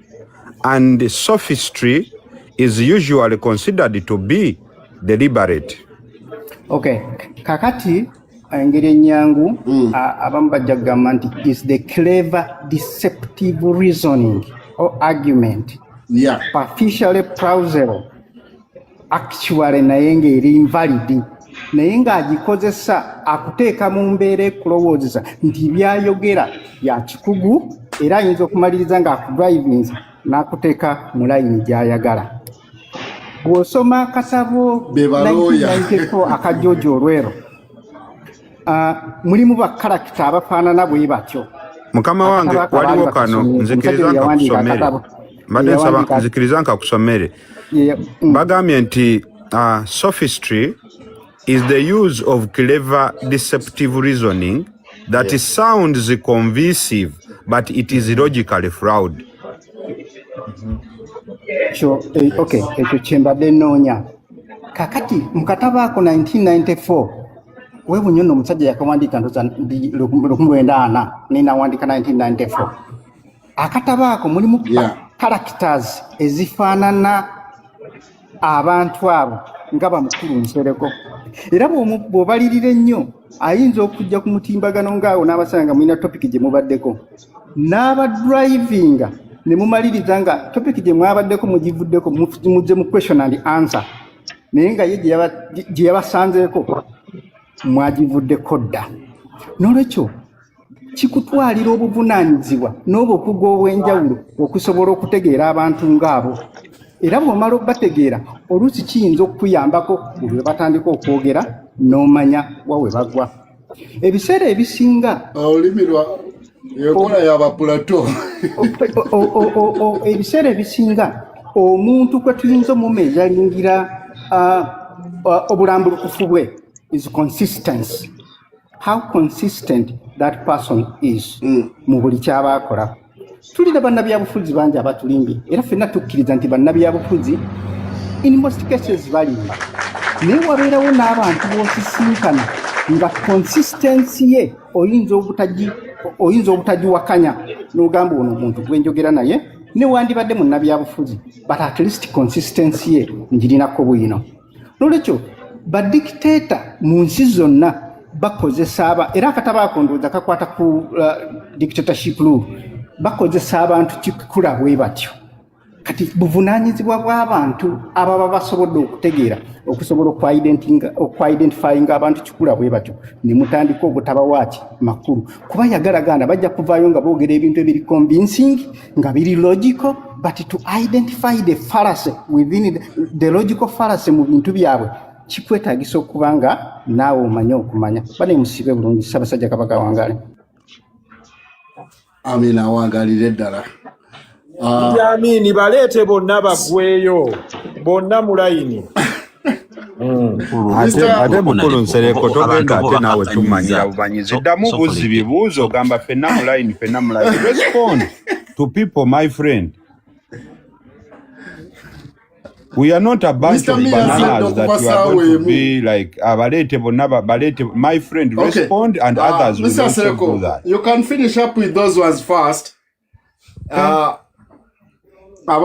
and sophistry is usually considered to be deliberate. Okay, kakati engeri ennyangu abamu bajja kugamba nti is the clever deceptive reasoning or argument superficially plausible actually naye ng'eri invalid naye ng'agikozesa akuteeka mu mbeera ekulowoozesa nti byayogera bya kikugu era ayinza okumaliriza ng'akudrivinze n'akuteeka mu layini gy'ayagala. Bw'osoma akatabo 1994 aka George Orwell mulimu bakkarakita abafaanana bwe batyo. Mukama wange waliwo kano nzikiriza nkakusomere mbadde nsaba nzikiriza nkakusomere bagambye nti sophistry is the use of clever deceptive reasoning that sounds convincing but it is logically flawed. Okay, ekyo kye mbadde nnoonya kakati mu katabo ako 1994 wewe nyono omusajja yakawandika ndoza 1994 ninawandika 1994 akatabaako mulimu characters ezifaanana abantu abo nga bamukulu Nsereko era bw'obalirira ennyo ayinza okujja ku mutimbagano ngaawo n'abasanga mulina topic gye mubaddeko n'abadrivinga ne mumaliriza nga topic gye mwabaddeko mugivuddeko muzze mu question and answer naye nga ye gye yabasanzeeko mwagivuddeko dda n'olwekyo kikutwalira obuvunaanyizibwa n'obukugu obw'enjawulo okusobola okutegeera abantu ng'abo era bw'omala okubategeera oluusi kiyinza okukuyambako buli lwe batandika okwogera n'omanya wa we bagwa ebiseera ebisinga olulimi yekola y'abapulato ebiseera ebisinga omuntu kwe tuyinza omumeezalingira obulambulukufu bwe is consistency. How consistent that person is mu buli kyaba akola. Tulina bannabyabufuzi bangi abatulimbye era ffenna tukkiriza nti bannabyabufuzi in most cases balimba naye wabeerawo n'abantu b'osisinkana nga consistency ye oyinza obutagiwakanya n'ogamba ono omuntu gwenjogera naye newandibadde munnabyabufuzi but at least consistency ye ngirinako bwino. N'olwekyo badikiteeta mu nsi zonna bakozesa era akatabaako ndowooza kakwata ku dictatorship rule bakozesa abantu kikula bwe batyo kati buvunaanyizibwa bw'abantu ababa basobodde okutegeera okusobola okwidentifyinga abantu kikula bwe batyo ne mutandika obutabawaaki makulu kuba yagalaganda bajja kuvaayo nga boogera ebintu ebiri convincing nga biri logical but to identify the fallacy within the logical fallacy mu bintu byabwe kikwetaagisa okuba nga naawe omanye okumanya bane musibe bulungi Ssaabasajja Kabaka wangaale. Amina awangalire ddala. Yamini baleete bonna bagweyo bonna mu layini. Ate mukulu Nsereko togenda ate naawe tumanyira bubanyizi ddamu buzi bibuuzo gamba ffenna mu layini. Respond to people, my friend. We are not a bunch of bananas that you are going to be like abalete bonna balete. My friend, respond and others will also do that. You can finish up with those ones first. I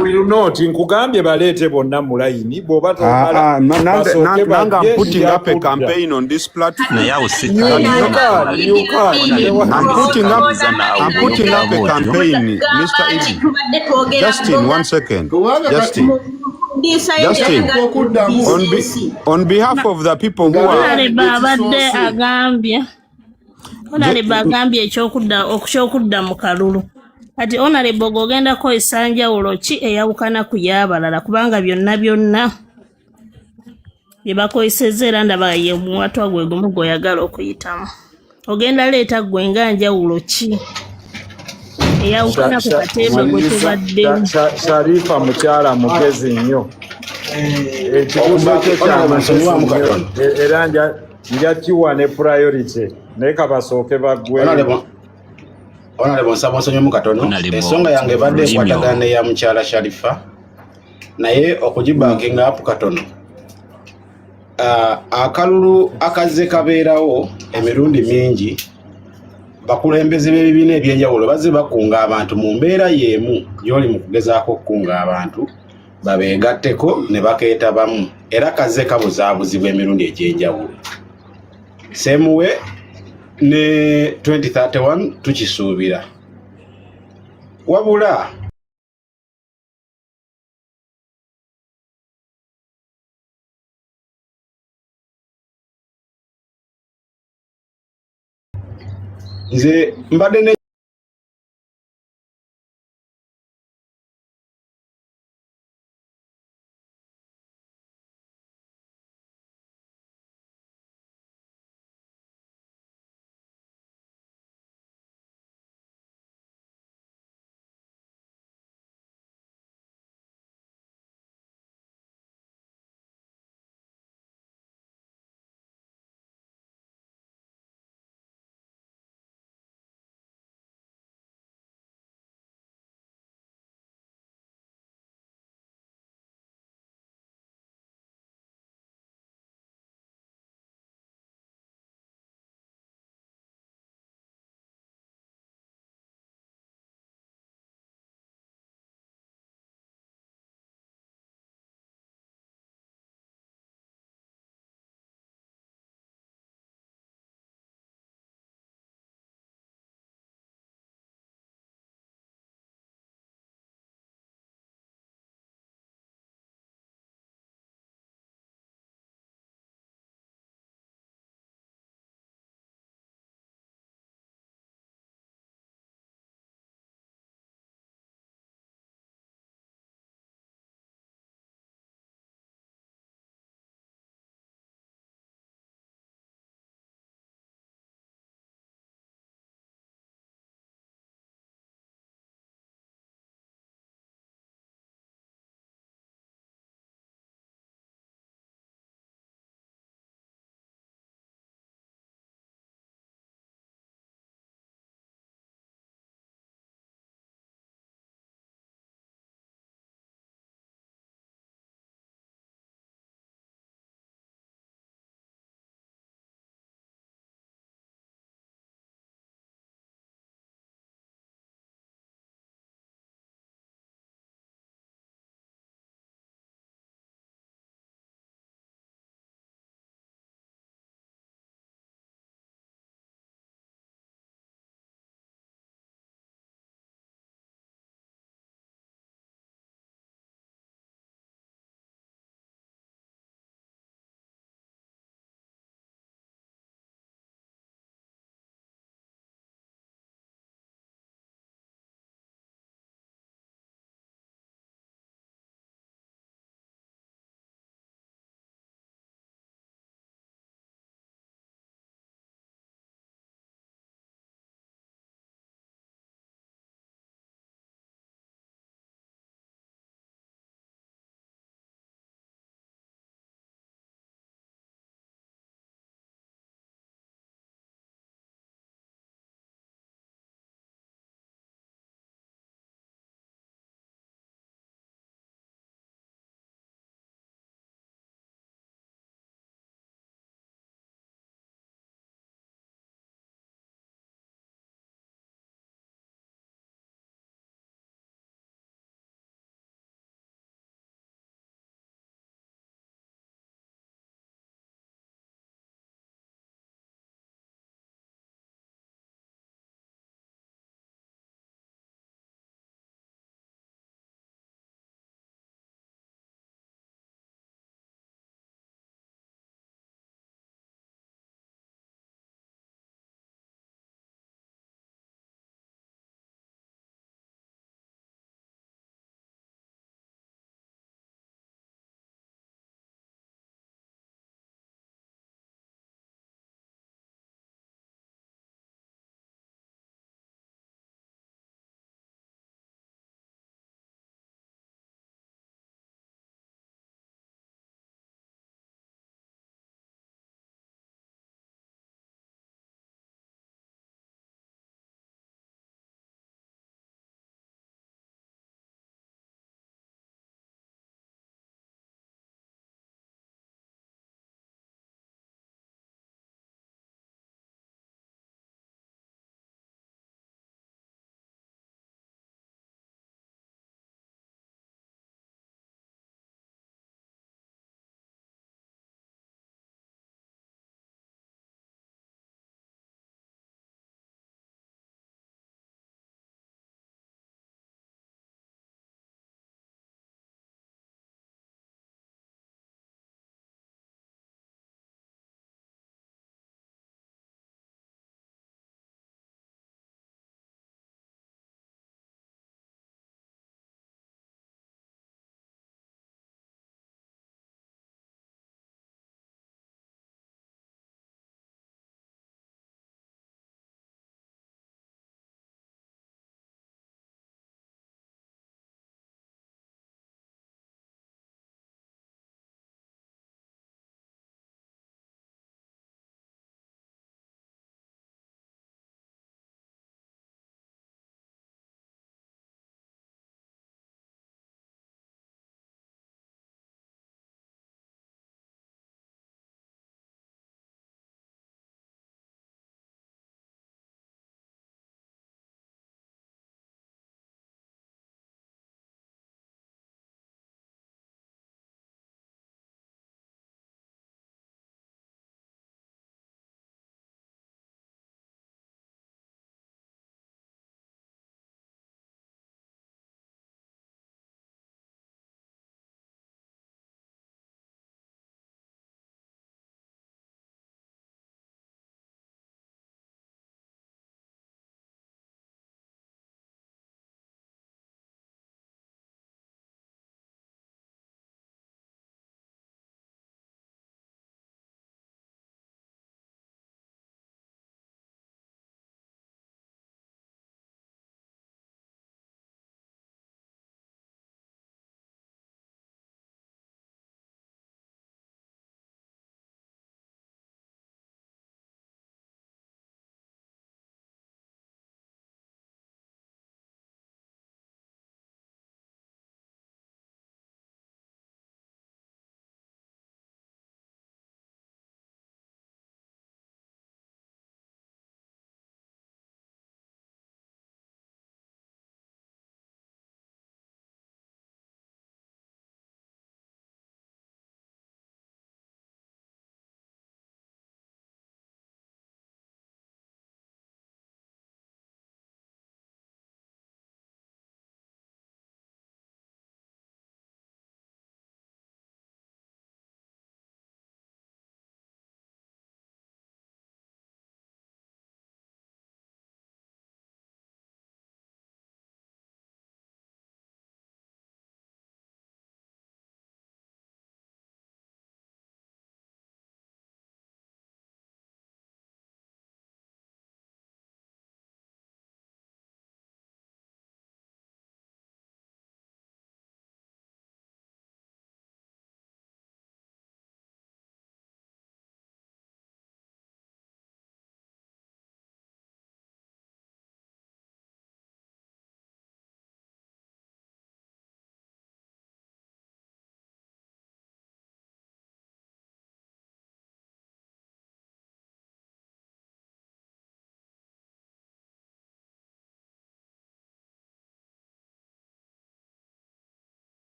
will not. Nkugambye baleete bonna mu layini bw'oba tomala. Nanga I'm putting up a campaign on this platform. You I'm putting up a campaign, Mr. Idi. Justin, 1 second. Justin, on behalf of the people who are... Okushyokudda mu kalulu. Ati honorable gogenda ko esanjawulo ki eyawukana ku y'abalala kubanga byonna bye bakoyesezza era ndaba ye muwatwa gwe gumu gw'oyagala okuyitamu. Ogenda leeta gwe nga njawulo ki eyawukana ku kateebe gwe tubaddemu. Sharifa mukyala mugezi nnyo. Ekibuuzo kyo ky'amasonga era nja kiwa ne priority naye kabasooke baggweyo. Honorable Nsabonsonyimu katono ensonga yange badde ekwatagana ya mukyala Sharifa naye okugibankinga apu katono akalulu akazze kabeerawo emirundi mingi bakulembeze b'ebibiina ebyenjawulo bazze bakunga abantu mu mbeera y'emu gy'oli mu kugezaako okukunga abantu babeegatteko ne bakeetabamu era kazze kabuzaabuzibwa emirundi egy'enjawulo. Semuwe ne 2031 tukisuubira wabula nze mbadde